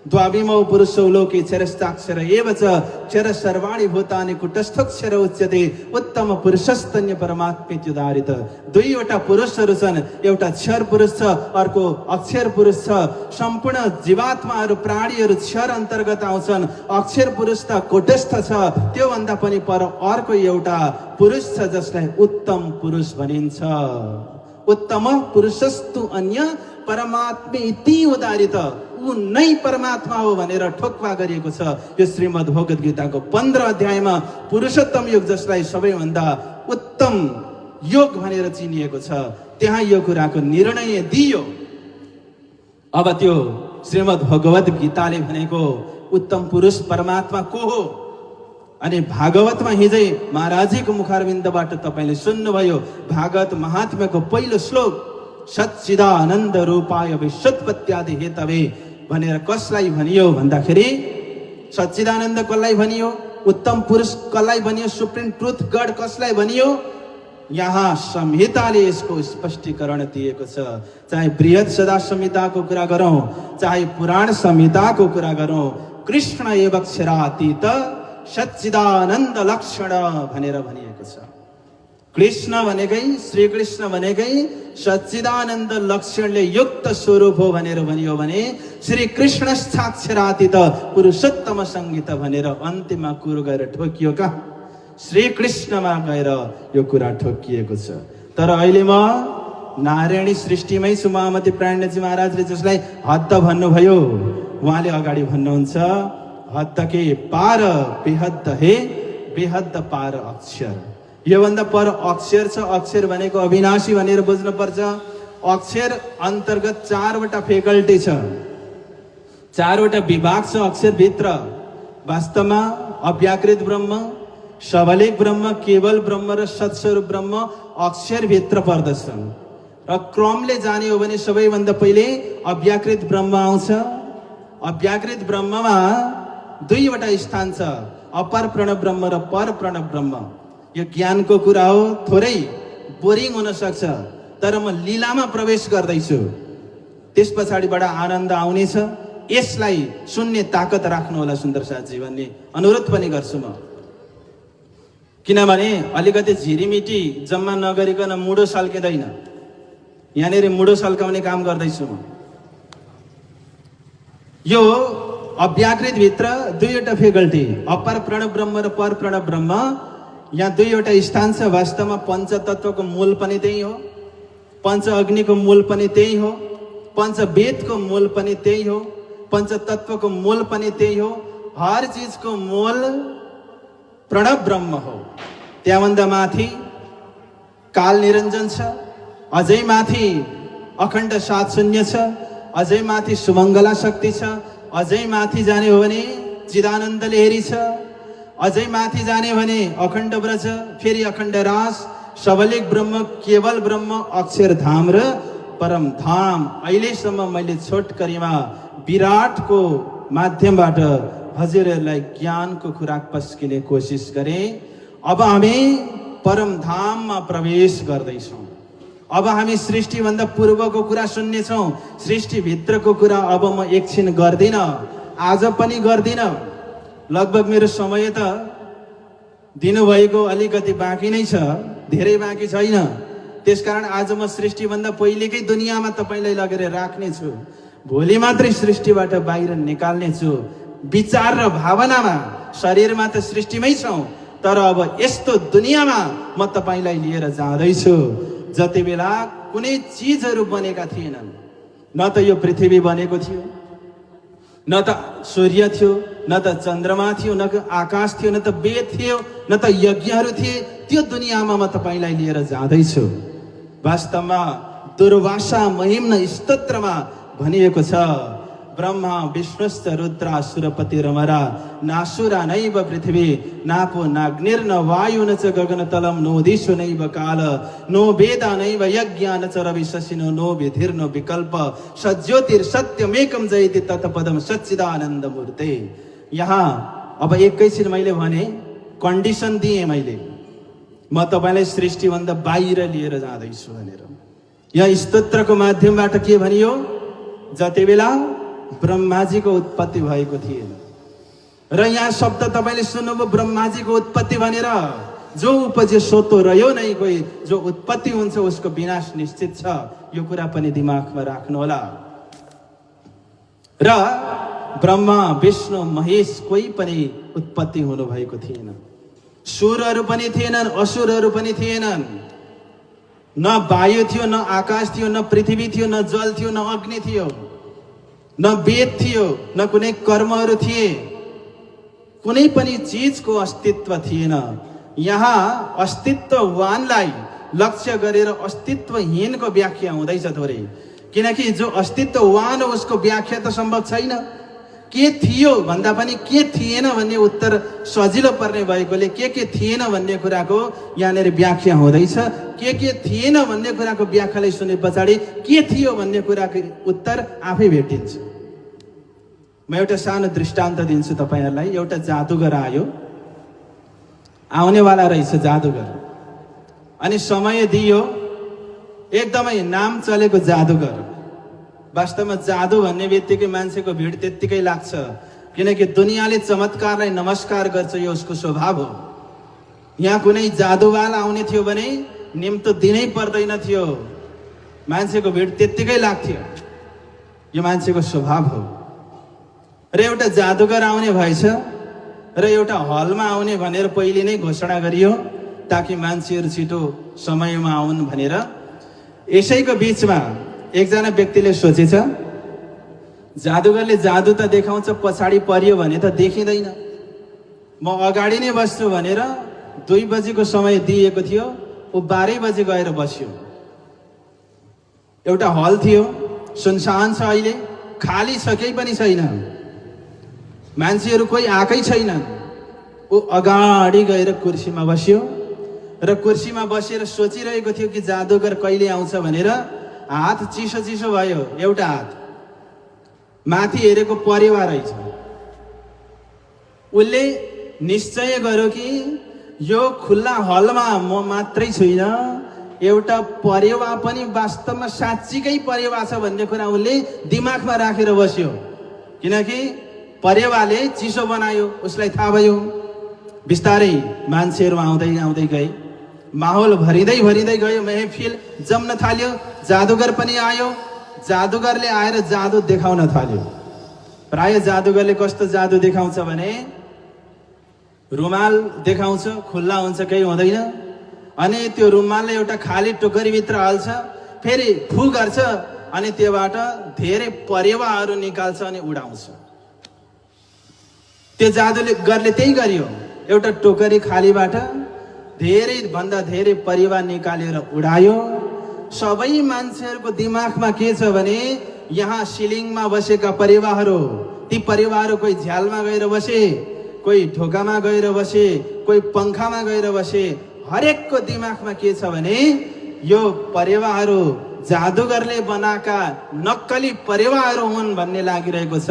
द्वाविमौ पुरुषौ लोके क्षरस्ताक्षर एव च क्षर सर्वाणि भूतानि कुटस्थक्षर उच्यते उत्तम पुरुषस्तन्य परमात्मेत्युदारित। दुईवटा पुरुषहरू छन्, एउटा क्षर पुरुष छ, अर्को अक्षर पुरुष छ। सम्पूर्ण जीवात्माहरू प्राणीहरू क्षर अन्तर्गत आउँछन्। अक्षर पुरुष त कुटस्थ छ, त्यो भन्दा पनि पर अर्को एउटा पुरुष छ जसलाई उत्तम पुरुष भनिन्छ। उत्तम पुरुषस्तु अन्य परमात्मे इति उदारित, ऊ नै परमात्मा हो भनेर ठोक्पा गरिएको छ यो श्रीमद् भगवत गीताको 15 अध्यायमा। पुरुषोत्तम योग जसलाई सबैभन्दा उत्तम योग भनेर चिनिएको छ, त्यहाँ यो कुराको निर्णय दियो। अब त्यो श्रीमद् भगवत गीताले भनेको उत्तम पुरुष परमात्मा को हो? अनि भागवतमा हिजै महाराजीको मुखारविन्दबाट तपाईले सुन्नुभयो। भागवत महात्म्यको पहिलो श्लोक सच्चिदानन्द रूपाय विश्वोत्पत्त्यादि हेतवे भनेर कसलाई भनियो भन्दाखेरि, सच्चिदानन्द कसलाई भनियो, उत्तम पुरुष कसलाई भनियो, सुप्रिम ट्रुथ गड कसलाई भनियो, यहाँ संहिताले यसको स्पष्टीकरण दिएको छ। चाहे बृहत सदा संहिताको कुरा गरौँ, चाहे पुराण संहिताको कुरा गरौँ, कृष्ण एव अक्षरातीत सच्चिदानन्द लक्षण भनेर भनिएको छ। कृष्ण भनेकै, श्री कृष्ण भनेकै सच्चिदानन्द लक्षणले युक्त स्वरूप हो भनेर भनियो भने, श्री कृष्ण साक्षरातीत पुरुषोत्तम संगीत भनेर अन्तिममा कुरो गएर ठोकियो का? श्री कृष्णमा गएर यो कुरा ठोकिएको छ। तर अहिले म नारायणी सृष्टिमै छु। महामती प्राणजी महाराजले जसलाई हद्द भन्नुभयो, उहाँले अगाडि भन्नुहुन्छ, हद्द के पार बेहद्द हे, बेहद्द पार अक्षर। योभन्दा पर अक्षर छ। अक्षर भनेको अविनाशी भनेर बुझ्नुपर्छ। अक्षर अन्तर्गत 4वटा फेकल्टी छ, 4वटा विभाग छ अक्षरभित्र। वास्तवमा अव्याकृत ब्रह्म, सबलिक ब्रह्म, केवल ब्रह्म र सत्स्वरूप ब्रह्म अक्षरभित्र पर्दछन्। र क्रमले जाने हो भने सबैभन्दा पहिले अव्याकृत ब्रह्म आउँछ। अव्याकृत ब्रह्ममा 2वटा स्थान छ, अपर प्रणव ब्रह्म र पर प्रणव ब्रह्म। यो ज्ञानको कुरा हो, थोरै बोरिङ हुन सक्छ, तर म लीलामा प्रवेश गर्दैछु। त्यस पछाडिबाट आनन्द आउनेछ। यसलाई सुन्ने ताकत राख्नु होला सुन्दर साथजी भन्ने अनुरोध पनि गर्छु म। किनभने अलिकति झिरिमिटी जम्मा नगरिकन मुडो सल्किँदैन। यहाँनिर मुडो सल्काउने काम गर्दैछु म। यो अव्याकृत भित्र 2वटा फेकल्टी, अपर प्रणव ब्रह्म र पर प्रणव ब्रह्म। यहाँ 2वटा स्थान छ। वास्तवमा पञ्चतत्वको मूल पनि त्यही हो, पञ्च अग्निको मूल पनि त्यही हो, पञ्चवेदको मूल पनि त्यही हो, पञ्चतत्वको मूल पनि त्यही हो। हर चिजको मूल प्रणव ब्रह्म हो। त्यहाँभन्दा माथि काल निरञ्जन छ, अझै माथि अखण्ड सात शून्य छ, अझै माथि सुमङ्गला शक्ति छ, अझै माथि जाने हो भने चिदानन्द लहरी छ, अझै माथि जाने भने अखण्ड ब्रज, फेरि अखण्ड रास, सबलिक ब्रह्म, केवल ब्रह्म, अक्षरधाम र परम धाम। अहिलेसम्म मैले छोटकरीमा विराटको माध्यमबाट हजुरहरूलाई ज्ञानको खुराक पस्किने कोसिस गरेँ। अब हामी परम धाममा प्रवेश गर्दैछौँ। अब हामी सृष्टिभन्दा पूर्वको कुरा सुन्नेछौँ। सृष्टिभित्रको कुरा अब म एकछिन गर्दिनँ, आज पनि गर्दिनँ। लगभग मेरो समय त दिनुभएको अलिकति बाँकी नै छ, धेरै बाँकी छैन। त्यसकारण आज म सृष्टिभन्दा पहिलेकै दुनियाँमा तपाईँलाई लगेर राख्नेछु। भोलि मात्रै सृष्टिबाट बाहिर निकाल्नेछु। विचार र भावनामा, शरीरमा त सृष्टिमै छौँ, तर अब यस्तो दुनियाँमा म तपाईँलाई लिएर जाँदैछु जति बेला कुनै चिजहरू बनेका थिएनन्। न त यो पृथ्वी बनेको थियो, न त सूर्य थियो, न त चन्द्रमा थियो, न त आकाश थियो, न त वेद थियो, न त यज्ञहरू थिए। त्यो दुनियाँमा म तपाईँलाई लिएर जाँदैछु। वास्तवमा दुर्वासा महिम्न स्तोत्रमा भनिएको छ, ब्रह्मा विष्णुश्च रुद्रा सुरपति रमरा नासुरा नैव पृथ्वी नापो नाग्निर्न वायु न च गगनतलम नो दिशो नैव काल नो वेदा नैव यज्ञ न च रविशशिनो नो विधिर्नो विकल्प सज्योतिर्सत्यमेकं जयति तत्पदम सच्चिदानन्द मूर्ते। यहाँ अब एकैछिन मैले भने, कन्डिसन दिएँ मैले, म तपाईँलाई सृष्टिभन्दा बाहिर लिएर जाँदैछु भनेर। यहाँ स्तोत्रको माध्यमबाट के भनियो, जति बेला ब्रह्माजीको उत्पत्ति भएको थिएन। र यहाँ शब्द तपाईँले सुन्नुभयो ब्रह्माजीको उत्पत्ति भनेर। जो उपजे सोतो रह्यो नै कोही, जो उत्पत्ति हुन्छ उसको विनाश निश्चित छ। यो कुरा पनि दिमागमा राख्नु होला। र ब्रह्मा विष्णु महेश कोही पनि उत्पत्ति हुनु भएको थिएन। सुरहरू पनि थिएनन्, असुरहरू पनि थिएनन्। न वायु थियो, न आकाश थियो, न पृथ्वी थियो, न जल थियो, न अग्नि थियो, न वेद थियो, न कुनै कर्महरू थिए, कुनै पनि चीजको अस्तित्व थिएन। यहाँ अस्तित्ववानलाई लक्ष्य गरेर अस्तित्वहीनको व्याख्या हुँदैछ थोरै। किनकि जो अस्तित्ववान हो उसको व्याख्या त सम्भव छैन। के थियो भन्दा पनि के थिएन भन्ने उत्तर सजिलो पर्ने भएकोले के थिएन भन्ने कुराको यहाँनिर व्याख्या हुँदैछ। के थिएन भन्ने कुराको व्याख्यालाई सुने पछाडि के थियो भन्ने कुराको उत्तर आफै भेटिन्छ। म एउटा सानो दृष्टान्त दिन्छु तपाईहरुलाई। एउटा जादुगर आयो, आउनेवाला रहेछ जादुगर, अनि समय दियो, एकदमै नाम चलेको जादुगर। वास्तवमा जादु भन्ने बित्तिकै मान्छेको भिड त्यत्तिकै लाग्छ, किनकि दुनियाँले चमत्कारलाई नमस्कार गर्छ, यो उसको स्वभाव हो। यहाँ कुनै जादुवाला आउने थियो भने निम्तो दिनै पर्दैन थियो, मान्छेको भिड त्यत्तिकै लाग्थ्यो, यो मान्छेको स्वभाव हो। र एउटा जादुगर आउने भएछ र एउटा हलमा आउने भनेर पहिले नै घोषणा गरियो ताकि मान्छेहरू छिटो समयमा आउन् भनेर। यसैको बीचमा एकजना व्यक्तिले सोचेछ, जादुगरले जादु त देखाउँछ, पछाडि परियो भने त देखिँदैन, म अगाडि नै बस्छु भनेर 2 बजेको समय दिएको थियो, ऊ 12 बजे गएर बस्यो। एउटा हल थियो, सुनसान छ, अहिले खाली छ, केही पनि छैन, मान्छेहरू कोही आएकै छैनन्। ऊ अगाडि गएर कुर्सीमा बस्यो र कुर्सीमा बसेर सोचिरहेको थियो कि जादुगर कहिले आउँछ भनेर। हात चिसो चिसो भयो, एउटा हात माथि हेरेको परेवा रहेछ। उसले निश्चय गर्यो कि यो खुल्ला हलमा म मात्रै छैन, एउटा परेवा पनि वास्तवमा साँच्चीकै परेवा छ भन्ने कुरा उसले दिमागमा राखेर बस्यो। किनकि परेवाले चिसो बनायो, उसलाई थाहा भयो। बिस्तारै मान्छेहरू आउँदै आउँदै गए, माहौल भरिँदै भरिँदै गयो, महफिल जम्न थाल्यो। जादुगर पनि आयो, जादुगरले आएर जादु देखाउन थाल्यो। प्राय जादुगरले कस्तो जादु देखाउँछ भने रुमाल देखाउँछ, खुल्ला हुन्छ, केही हुँदैन, अनि त्यो रुमालले एउटा खाली टोकरीभित्र हाल्छ, फेरि फु गर्छ, अनि त्योबाट धेरै परेवाहरू निकाल्छ अनि उडाउँछ। त्यो जादुगरले त्यही गर्यो, एउटा टोकरी खालीबाट धेरै भन्दा धेरै परेवा निकालेर उडायो। सबै मान्छेहरूको दिमागमा के छ भने यहाँ सिलिङमा बसेका परेवाहरू, ती परेवाहरू कोही झ्यालमा गएर बसे, कोही ढोकामा गएर बसे, कोही पंखामा गएर बसे। हरेकको दिमागमा के छ भने यो परेवाहरू जादुगरले बनाएका नक्कली परेवाहरू हुन् भन्ने लागिरहेको छ।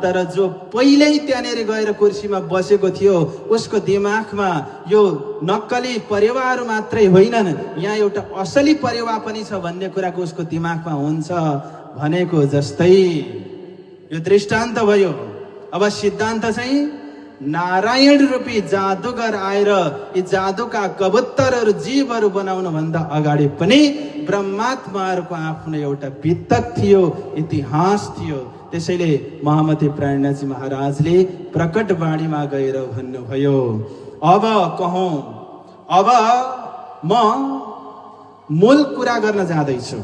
तर जो पहिल्यै त्यहाँनिर गएर कुर्सीमा बसेको थियो उसको दिमागमा यो नक्कली परेवाहरू मात्रै होइनन्, यहाँ एउटा असली परेवा पनि छ भन्ने कुराको उसको दिमागमा हुन्छ भनेको जस्तै यो दृष्टान्त भयो। अब सिद्धान्त चाहिँ नारायण रूपी जादुगर आएर यी जादुका कबुतरहरू जीवहरू बनाउनु भन्दा अगाडि पनि ब्रह्मात्माहरूको आफ्नो एउटा वितक थियो, इतिहास थियो। त्यसैले महामती प्राणनाथजी महाराजले प्रकट वाणीमा गएर भन्नुभयो, अब कहौं, अब म मूल कुरा गर्न जाँदैछु।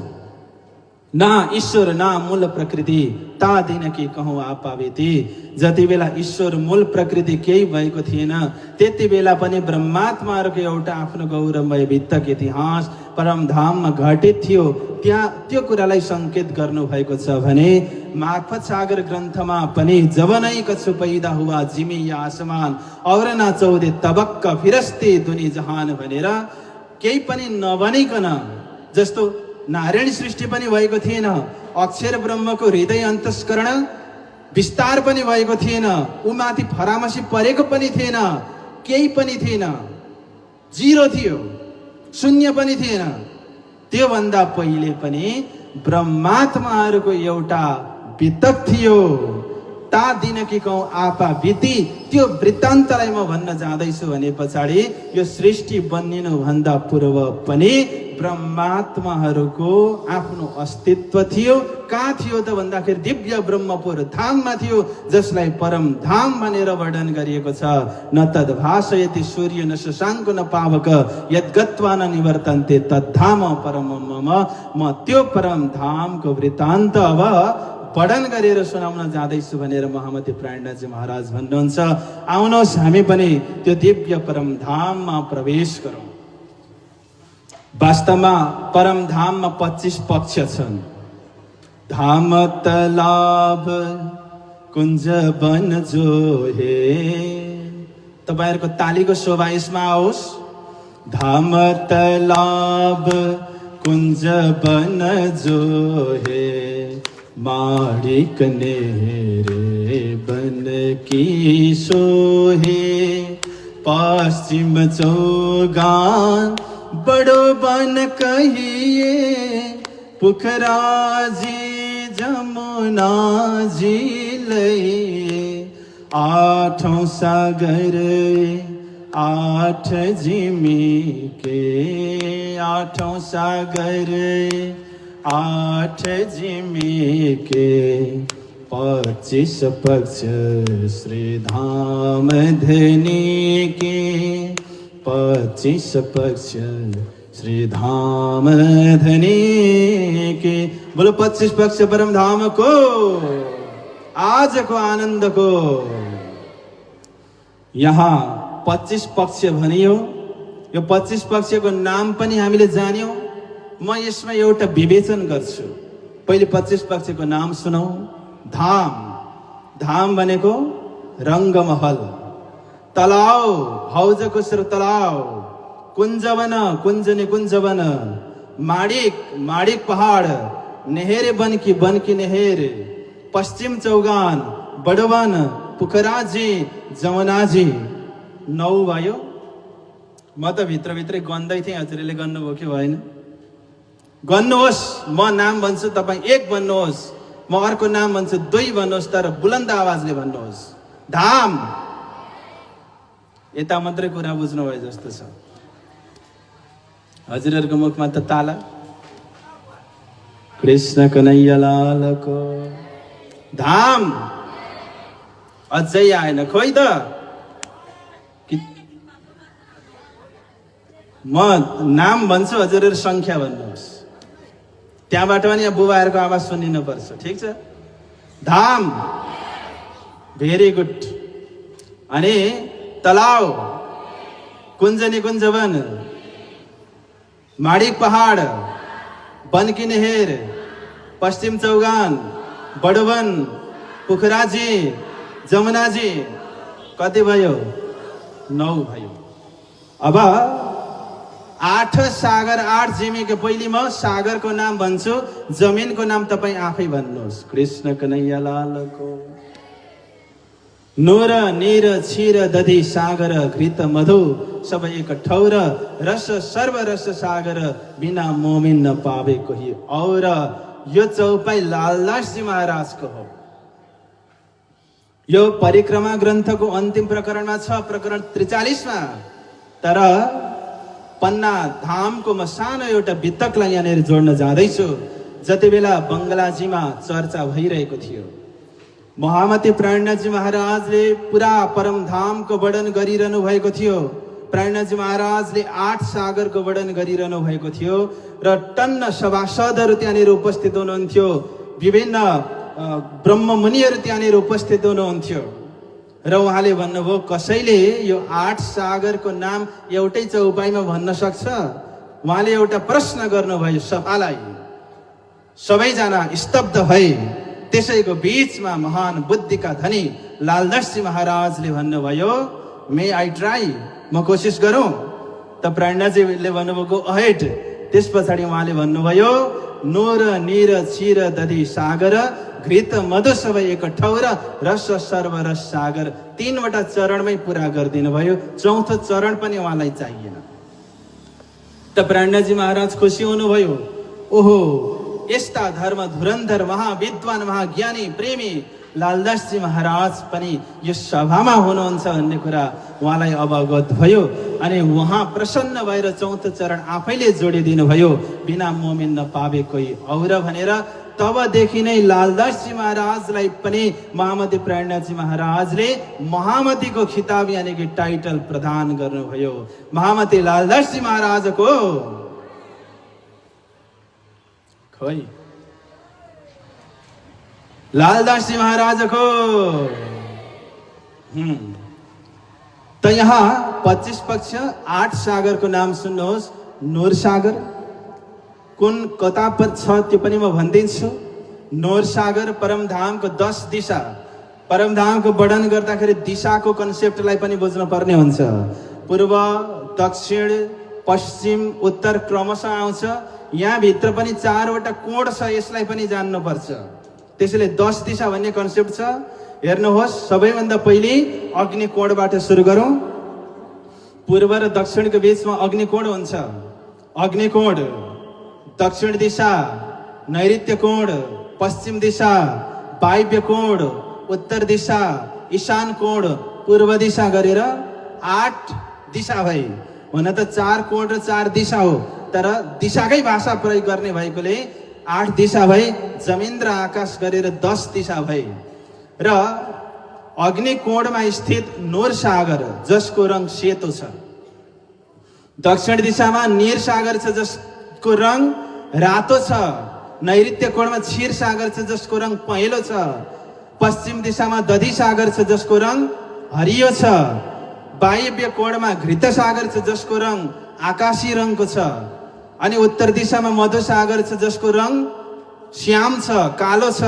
ना ईश्वर ना मूल प्रकृति ता दिन कि कहूँ आप पावेती। जति बेला ईश्वर मूल प्रकृति केही भएको थिएन त्यति बेला पनि ब्रह्मात्माहरूको एउटा आफ्नो गौरवमय वितक इतिहास परमधाममा घटित थियो। त्यहाँ त्यो कुरालाई संकेत गर्नु भएको छ भने मार्फत सागर ग्रन्थमा पनि जब नै कछु पैदा हुआ जिमी या आसमान और ना चौदे तबक्क फिरस्ते दुनी जहान भनेर केही पनि नबनिकन, जस्तो नारायण सृष्टि पनि भएको थिएन, अक्षर ब्रह्मको हृदय अन्तस्करण विस्तार पनि भएको थिएन, ऊ माथि फरामसी परेको पनि थिएन, केही पनि थिएन, जिरो थियो, शून्य पनि थिएन। त्यो भन्दा पहिले पनि ब्रह्मात्माहरूको एउटा वितक थियो। ता दिन कि कौ आपा बिती त्यो वृत्तान्तलाई म भन्न जाँदैछु भने पछाडि यो सृष्टि बन्निनु भन्दा पूर्व पनि ब्रह्मात्माहरूको आफ्नो अस्तित्व थियो। कहाँ थियो त भन्दाखेरि दिव्य ब्रह्मपुर धाममा थियो, जसलाई परम धाम भनेर वर्णन गरिएको छ। न तद्भासयति सूर्य न शशाङ्क न पावक यद्गत्वा न निवर्तन्ते तद्धाम परमं मम। म त्यो परम धामको वृत्तान्त अब वर्णन गरेर सुनाउन जाँदैछु भनेर महामती प्राणनाथजी महाराज भन्नुहुन्छ। आउनुहोस् हामी पनि त्यो दिव्य परम धाममा प्रवेश गरौँ। वास्तवमा परम धाममा 25 पक्ष छन्। धाम तलाब कुञ्ज वन जो हे, तपाईहरुको तालीको शोभा यसमा आओस्। धाम तलाब कुञ्ज वन जो हे, माणिक नेरे बन की सोहे। पश्चिम चौगान बड़ो बन कहिए, पुखराजी जमुना जी लइए। आठों सागर 8 जिमी के, आठों सागर 8 जिमी के। 25 पक्ष श्री धाम धनी के, 25 पक्ष श्री धाम धनी के। बोलो 25 पक्ष परम धाम को, आज को आनंद को। यहाँ 25 पक्ष भनियो, यो 25 पक्षको नाम पनि हामीले जान्यौं। म यसमा एउटा विवेचन गर्छु। पहिले 25 पक्षको नाम सुनौ। धाम, धाम भनेको रंगमहल, तलाव, हौजको सिर तलाव, कुञ्जवन, कुञ्ज निकुञ्जवन, माणिक, माणिक पहाड, नेहेर बन की नेहेर, पश्चिम चौगान, बडवन, पुखराजी, जमुनाजी। 9 भयो। म त भित्रभित्रै गन्दै थिएँ, हजुरले गन्नुभयो कि भएन? गन्नुहोस्, म नाम भन्छु, तपाईँ 1 भन्नुहोस्, म अर्को नाम भन्छु 2 भन्नुहोस्, तर बुलन्द आवाजले भन्नुहोस्। धाम। यता मात्रै कुरा बुझ्नु भयो जस्तो छ। हजुरहरूको मुखमा त ताला। कृष्ण कन्हैया लालको धाम अझै आएन, खोइ त। म नाम भन्छु, हजुरहरू संख्या भन्नुहोस्। त्यहाँबाट पनि यहाँ बुबाहरूको आवाज सुनिनु पर्छ, ठीक छ? धाम, भेरी गुड। अनि तलाव, कुञ्ज निकुञ्ज वन, माणिक पहाड, बन की नेहेर, पश्चिम चौगान, बडवन, पुखराजी, जमुनाजी। कति भयो? 9 भयो। अब 8 सागर 8 जिमी के। पहिले म सागरको नाम भन्छु, जमिनको नाम तपाईँ आफै भन्नुहोस्। कृष्ण कन्हैया लालको। नूर नीर क्षीर दधि सागर घृत मधु, सब एक ठौर रस सर्व रस सागर, बिना मोमिन न पावे कोही और। यो चौपाई लालदासजी महाराजको हो। यो परिक्रमा ग्रन्थको अन्तिम प्रकरणमा छ, प्रकरण 43 मा। तर पन्ना धामको म सानो एउटा वितकलाई यहाँनिर जोड्न जाँदैछु। जति बेला बङ्गलाजीमा चर्चा भइरहेको थियो, महामती प्राणनाथजी महाराजले पुरा परम धामको वर्णन गरिरहनु भएको थियो। प्राणनाथजी महाराजले 8 सागरको वर्णन गरिरहनु भएको थियो र टन्न सभासदहरू त्यहाँनिर उपस्थित हुनुहुन्थ्यो। विभिन्न ब्रह्ममुनिहरू त्यहाँनिर उपस्थित हुनुहुन्थ्यो र उहाँले भन्नुभयो, कसैले यो 8 सागरको नाम एउटै चौपाईमा भन्न सक्छ? उहाँले एउटा प्रश्न गर्नुभयो सभालाई। सबैजना स्तब्ध भए। त्यसैको बीचमा महान बुद्धिका धनी लालदासजी महाराजले भन्नुभयो, मे आई ट्राई, म कोसिस गरौँ? त प्राणनाथजीले भन्नुभयो, गो अहेड। त्यस पछाडि उहाँले भन्नुभयो, नूर नीर क्षीर दधि सागर घृत मधु सबै एक ठौर रस सर्व रस सागर। 3वटा चरणमै पुरा गरिदिनु भयो, 4थो चरण पनि उहाँलाई चाहिएन। त प्राणनाथजी महाराज खुसी हुनुभयो। ओहो, यस्ता धर्म धुरन्धर महाविद्वान महाज्ञानी प्रेमी लालदासजी महाराज पनि यो सभामा हुनुहुन्छ भन्ने कुरा उहाँलाई अवगत भयो अनि उहाँ प्रसन्न भएर चौथो चरण आफैले जोडिदिनु भयो, बिना मोमिन नपावे कोही और भनेर। तबदेखि नै लालदासजी महाराजलाई पनि महामती प्रेरणाजी महाराजले महामतीको खिताब यानि कि टाइटल प्रदान गर्नुभयो। महामती लालदासजी महाराजको खोइ लालदासजी महाराजको त यहाँ 25 पक्ष 8 सागरको नाम सुन्नुहोस्। नूर सागर कुन कता पर छ त्यो पनि म भनिदिन्छु। नूर सागर परमधामको 10 दिशा, परमधामको वर्णन गर्दाखेरि दिशाको कन्सेप्टलाई पनि बुझ्नु पर्ने हुन्छ। पूर्व, दक्षिण, पश्चिम, उत्तर क्रमशः आउँछ। यहाँ भित्र पनि 4 वटा कोण छ, यसलाई पनि जान्नुपर्छ। त्यसैले 10 दिशा भन्ने कन्सेप्ट छ। हेर्नुहोस्, सबैभन्दा पहिले अग्निकोणबाट सुरु गरौँ। पूर्व र दक्षिणको बीचमा अग्निकोण हुन्छ। अग्निकोण, दक्षिण दिशा नैऋत्य कोण, पश्चिम दिशा वायव्य कोण, उत्तर दिशा ईशान कोण, पूर्व दिशा गरेर 8 दिशा भई। हुन त 4 कोण र 4 दिशा हो, तर दिशाकै भाषा प्रयोग गर्ने भएकोले 8 दिशा भई। जमिन र आकाश गरेर 10 दिशा भई। र अग्निकोणमा स्थित नूर सागर जसको रङ सेतो छ। दक्षिण दिशामा नीर सागर छ जसको रङ रातो छ। नैऋत्य कोणमा क्षीर सागर छ जसको रङ पहेँलो छ। पश्चिम दिशामा दधी सागर छ जसको रङ हरियो छ। वायव्य कोणमा घृत सागर छ जसको रङ आकाशी रङको छ। अनि उत्तर दिशामा मधु सागर छ जसको रङ श्याम छ, कालो छ।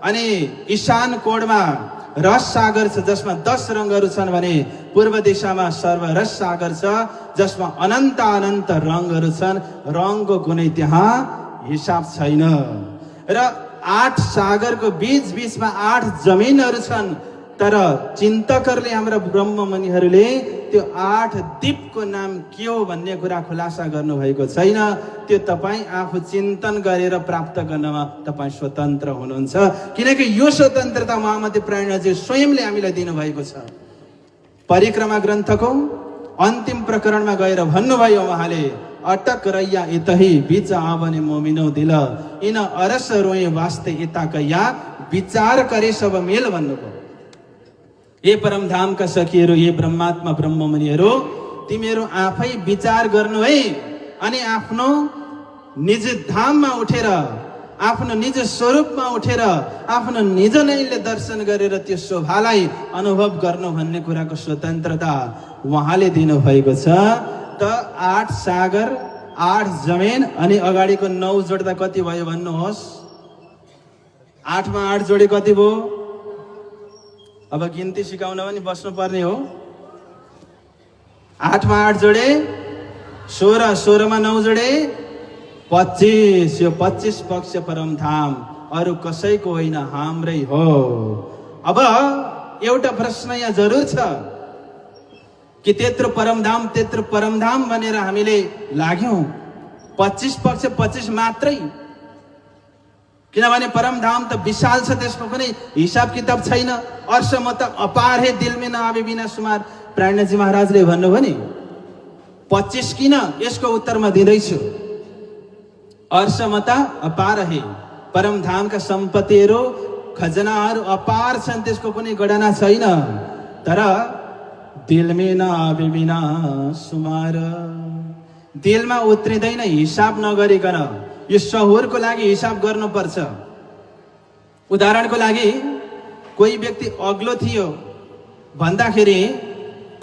अनि ईशान कोणमा रस सागर छ जसमा 10 रङहरू छन् भने पूर्व दिशामा सर्वरस सागर छ जसमा अनन्त अनन्त रङहरू छन्। रङको कुनै त्यहाँ हिसाब छैन। र 8 सागरको बीच बीचमा 8 जमिनहरू छन्, तर चिन्तकहरूले हाम्रा ब्रह्ममुनिहरूले त्यो 8 द्वीपको नाम के हो भन्ने कुरा खुलासा गर्नुभएको छैन। त्यो तपाईँ आफू चिन्तन गरेर प्राप्त गर्नमा तपाईँ स्वतन्त्र हुनुहुन्छ, किनकि यो स्वतन्त्रता महामती प्रेरणाजी स्वयंले हामीलाई दिनुभएको छ। परिक्रमा ग्रन्थको अन्तिम प्रकरणमा गएर भन्नुभयो उहाँले, अटक रैया इतही बीच आवने मोमिनो दिल इन अरस रोए वास्ते इता कैया विचार करे सब मेल भन्नुभयो। ए परमधामका सखीहरू, ए ब्रह्मात्मा ब्रह्ममुनिहरू, तिमीहरू आफै विचार गर्नु है अनि आफ्नो निज धाममा उठेर, आफ्नो निज स्वरूपमा उठेर आफ्नो निज नैले दर्शन गरेर त्यो शोभालाई अनुभव गर्नु भन्ने कुराको स्वतन्त्रता उहाँले दिनुभएको छ। त 8 सागर 8 जमिन अनि अगाडिको 9 जोड्दा कति भयो भन्नुहोस्। 8 मा 8 जोडे कति भयो? अब गिन्ती सिकाउन पनि बस्नु पर्ने हो। 8 मा 8 जोडे 16, 16 मा 9 जोडे 25। यो 25 पक्ष परमधाम अरू कसैको होइन, हाम्रै हो। अब एउटा प्रश्न यहाँ जरुर छ कि त्यत्रो परमधाम भनेर हामीले लाग्यौं। 25 पक्ष 25 मात्रै, किनभने परमधाम त विशाल छ, त्यसको कुनै हिसाब किताब छैन। अर्सम त अपार है दिल में न आवे बिना सुमार, प्रेरणाजी महाराजले भन्नुभयो नि। 25 किन? यसको उत्तर म दिँदैछु। अर्सम त अपार है, परमधामका सम्पत्तिहरू खजनाहरू अपार छन्, त्यसको कुनै गणना छैन। तर दिल में न आवे बिना सुमार, दिलमा उत्रिँदैन हिसाब नगरिकन। यो शहुरको लागि हिसाब गर्नुपर्छ। उदाहरणको लागि कोही व्यक्ति अग्लो थियो भन्दाखेरि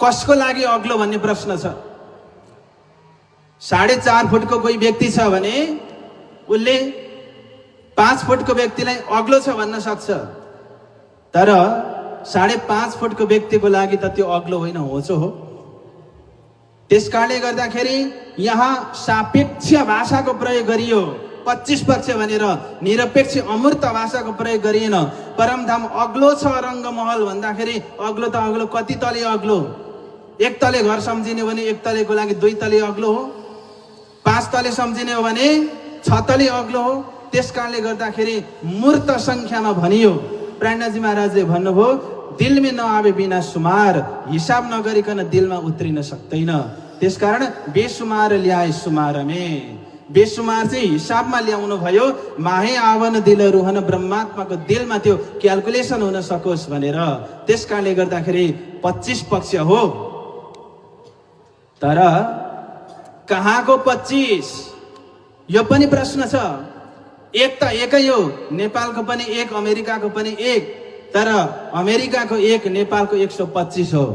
कसको लागि अग्लो भन्ने प्रश्न छ। 4.5 फुटको कोही व्यक्ति छ भने उसले 5 फुटको व्यक्तिलाई अग्लो छ भन्न सक्छ, तर 5.5 फुटको व्यक्तिको लागि त त्यो अग्लो होइन, होचो हो। त्यसकारणले गर्दाखेरि यहाँ सापेक्ष भाषाको प्रयोग गरियो। 25 पक्ष भनेर निरपेक्ष अमूर्त भाषाको प्रयोग गरिएन। परमधाम अग्लो छ रङ्गमहल भन्दाखेरि अग्लो त अग्लो, कति तले अग्लो? 1 तले घर सम्झिने हो भने 1 तलेको लागि 2 तले अग्लो हो। 5 तले सम्झिने हो भने 6 तले अग्लो हो। त्यसकारणले गर्दाखेरि मूर्त संख्यामा भनियो प्रेरणाजी महाराजले भन्नुभयो दिलमा नआवे बिना सुमार हिसाब नगरिकन दिलमा उत्रिन सक्दैन। त्यसकारण बेसुमार ल्याए सुमारमे, बेसुमार चाहिँ हिसाबमा ल्याउनु भयो, माहे आवन दिल रुहन ब्रह्मात्माको दिलमा त्यो क्याल्कुलेसन हुन सकोस् भनेर। त्यस कारणले गर्दाखेरि 25 पक्ष हो, तर कहाँको 25 यो पनि प्रश्न छ। एक त एकै हो, नेपालको पनि एक, अमेरिकाको पनि एक, तर अमेरिकाको एक, नेपालको 125 हो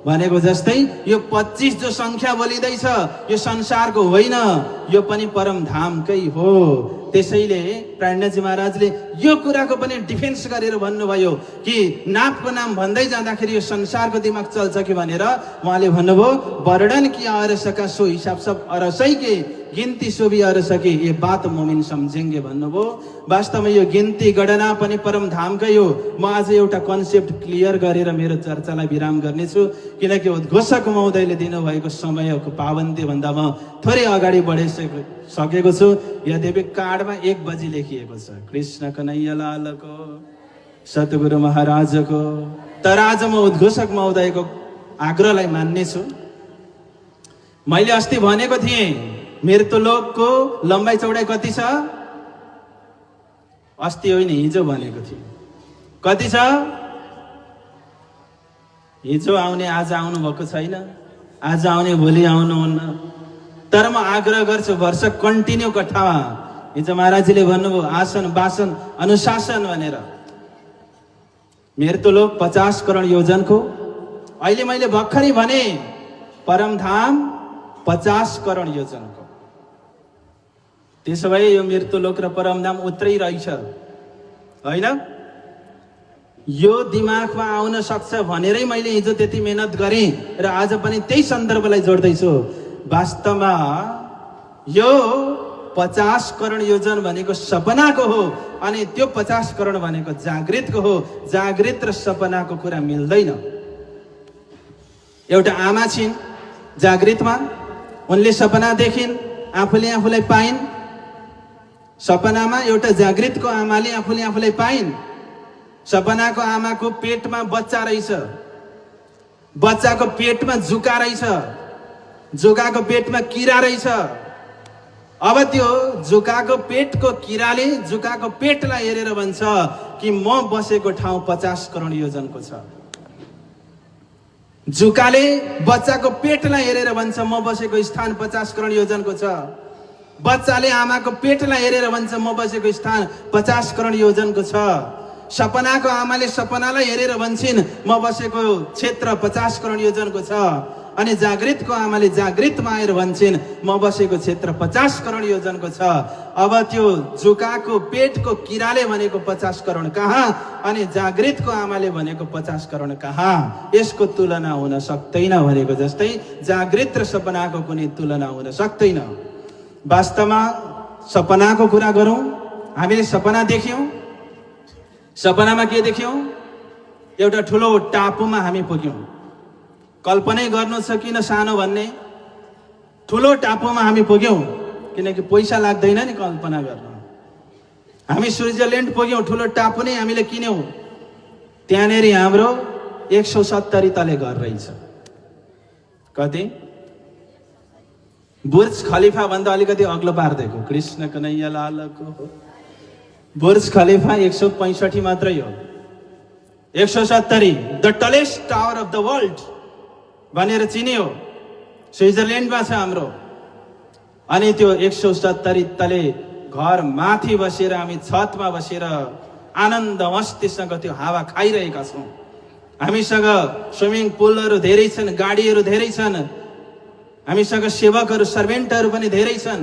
भनेको जस्तै यो 25 जो संख्या बोलिँदैछ यो संसारको होइन, यो पनि परमधामकै हो। त्यसैले प्रेरणाजी महाराजले यो कुराको पनि डिफेन्स गरेर भन्नुभयो कि नापको नाम भन्दै जाँदाखेरि यो संसारको दिमाग चल्छ कि भनेर। उहाँले भन्नुभयो वर्णन कि अरसका सो हिसाब सब अरसै के गिन्ती सोभी अरसके ये बात मोमिन सम्झेंगे भन्नुभयो। वास्तवमा यो गिन्ती गणना पनि परमधामकै हो। म आज एउटा कन्सेप्ट क्लियर गरेर मेरो चर्चालाई विराम गर्नेछु, किनकि उद्घोषक महोदयले दिनुभएको समयको पाबन्दी भन्दा म थोरै अगाडि बढिसकेको छु। यद्यपि कार्डमा 1 बजी लेखिएको छ कृष्ण कन्हैया लालको सतगुरु महाराजको, तर आज म उद्घोषक महोदयको आग्रहलाई मान्नेछु। मैले अस्ति भनेको थिएँ मृत्युलोकको लम्बाइ चौडाइ कति छ? अस्ति होइन हिजो भनेको थिएँ। कति छ? हिजो आउने आज आउनु भएको छैन, आज आउने भोलि आउनुहुन्न। तर म आग्रह गर्छु वर्ष कन्टिन्यू कठामा। हिजो महाराजजीले भन्नुभयो आसन बासन अनुशासन भनेर। मृत्युलोक 50 करोड योजनको, अहिले मैले भर्खरै भने परमधाम 50 करोड योजनको। त्यसो भए यो मृत्युलोक र परमधाम उत्रै रहेछ होइन? यो दिमागमा आउन सक्छ भनेरै मैले हिजो त्यति मेहनत गरेँ र आज पनि त्यही सन्दर्भलाई जोड्दैछु। वास्तवमा यो 50 करोड योजन भनेको सपनाको हो, अनि त्यो 50 करोड भनेको जागृतको हो। जागृत र सपनाको कुरा मिल्दैन। एउटा आमा छिन् जागृतमा, उनले सपना देखिन्, आफूले आफूलाई पाइन्। सपनामा एउटा जागृतको आमाले आफूले आफूलाई पाइन्। सपनाको आमाको पेटमा बच्चा रहेछ, बच्चाको पेटमा जुका रहेछ, जुकाको पेटमा किरा रहेछ। अब त्यो जुकाको पेटको किराले जुकाको पेटलाई हेरेर भन्छ कि म बसेको ठाउँ 50 करोड योजनको छ। जुकाले बच्चाको पेटलाई हेरेर भन्छ म बसेको स्थान 50 करोड योजनको छ। बच्चाले आमाको पेटलाई हेरेर भन्छ म बसेको स्थान 50 करोड योजनको छ। सपनाको आमाले सपनालाई हेरेर भन्छन् म बसेको क्षेत्र 50 करोड योजनको छ। अनि जागृतको आमाले जागृतमा आएर भन्छन् म बसेको क्षेत्र 50 करोड योजनको छ। अब त्यो जुकाको पेटको किराले भनेको 50 करोड कहाँ, अनि जागृतको आमाले भनेको 50 करोड कहाँ? यसको तुलना हुन सक्दैन भनेको जस्तै जागृत र सपनाको कुनै तुलना हुन सक्दैन। वास्तवमा सपनाको कुरा गरौँ, हामीले सपना देख्यौँ। सपनामा के देख्यौँ? एउटा ठुलो टापुमा हामी पुग्यौँ। कल्पनै गर्नु छ किन सानो भन्ने? ठुलो टापुमा हामी पुग्यौँ, किनकि पैसा लाग्दैन नि कल्पना गर्न। हामी स्विजरल्यान्ड पुग्यौँ, ठुलो टापु नै हामीले किन्यौँ। त्यहाँनेरि हाम्रो 170 तले घर रहेछ। कति? बुर्ज खलिफा भन्दा अलिकति अग्लो पारिदिएको कृष्ण कन्हैया लालको बुर्ज खलिफा 165 मात्रै हो। 170 the tallest tower of the world भनेर चिनियो। स्विजरल्यान्डमा छ हाम्रो। अनि त्यो 170 तले घर माथि बसेर हामी छतमा बसेर आनन्द मस्तीसँग त्यो हावा खाइरहेका छौँ। हामीसँग स्विमिङ पुलहरू धेरै छन्, गाडीहरू धेरै छन्, हामीसँग सेवकहरू सर्भेन्टहरू पनि धेरै छन्।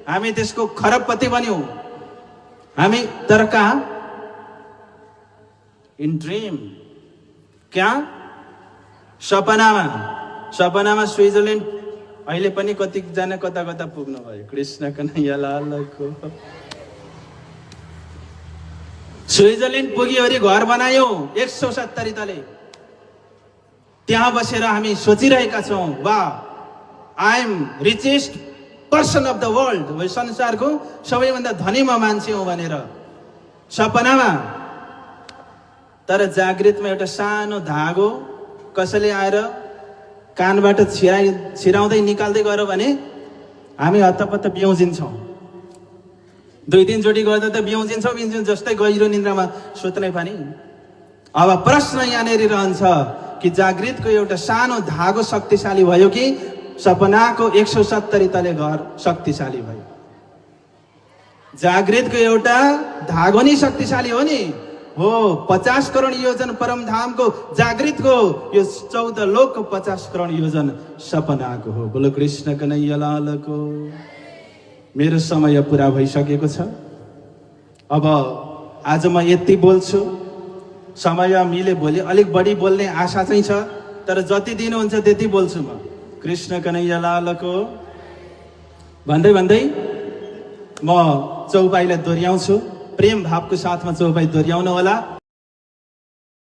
हामी त्यसको खरबपति बन्यौँ हामी। तर कहाँ? In dream. क्या? सपनामा। सपनामा स्विजरल्यान्ड अहिले पनि कतिजना कता कता पुग्नु भयो कृष्ण कन्हैया लालको। स्विजरल्यान्ड पुग्यो अरे घर बनायो 170 तले। त्यहाँ बसेर हामी सोचिरहेका छौँ वाह I am richest person of the world, संसारको सबैभन्दा धनी म मान्छे हो भनेर। सपनामा तर जागृतमा एउटा सानो धागो कसैले आएर कानबाट छिराउँदै निकाल्दै गयो भने हामी हत्तपत्त बिउजिन्छौँ। 2-3 चोटि गर्दा त बिउजिन्छौँ जस्तै गहिरो निन्द्रामा सुत्ने पनि। अब प्रश्न यहाँनिर रहन्छ कि जागृतको एउटा सानो धागो शक्तिशाली भयो कि सपनाको 170 तले घर शक्तिशाली भयो? जागृतको एउटा धागो नि शक्तिशाली हो नि। हो 50 करोड योजन परमधामको जागृतको यो 14 लोकको 50 करोड योजन सपनाको हो। बोलो कृष्ण कन्हैया लालको। मेरो समय पुरा भइसकेको छ। अब आज म यति बोल्छु, समय मिले भोलि अलिक बढी बोल्ने आशा चाहिँ छ, तर जति दिनुहुन्छ त्यति बोल्छु म। कृष्ण कन्हैया लालको भन्दै भन्दै म चौपाईलाई दोहोऱ्याउँछु। प्रेम भावको साथमा चौपाई दोहोऱ्याउनु होला।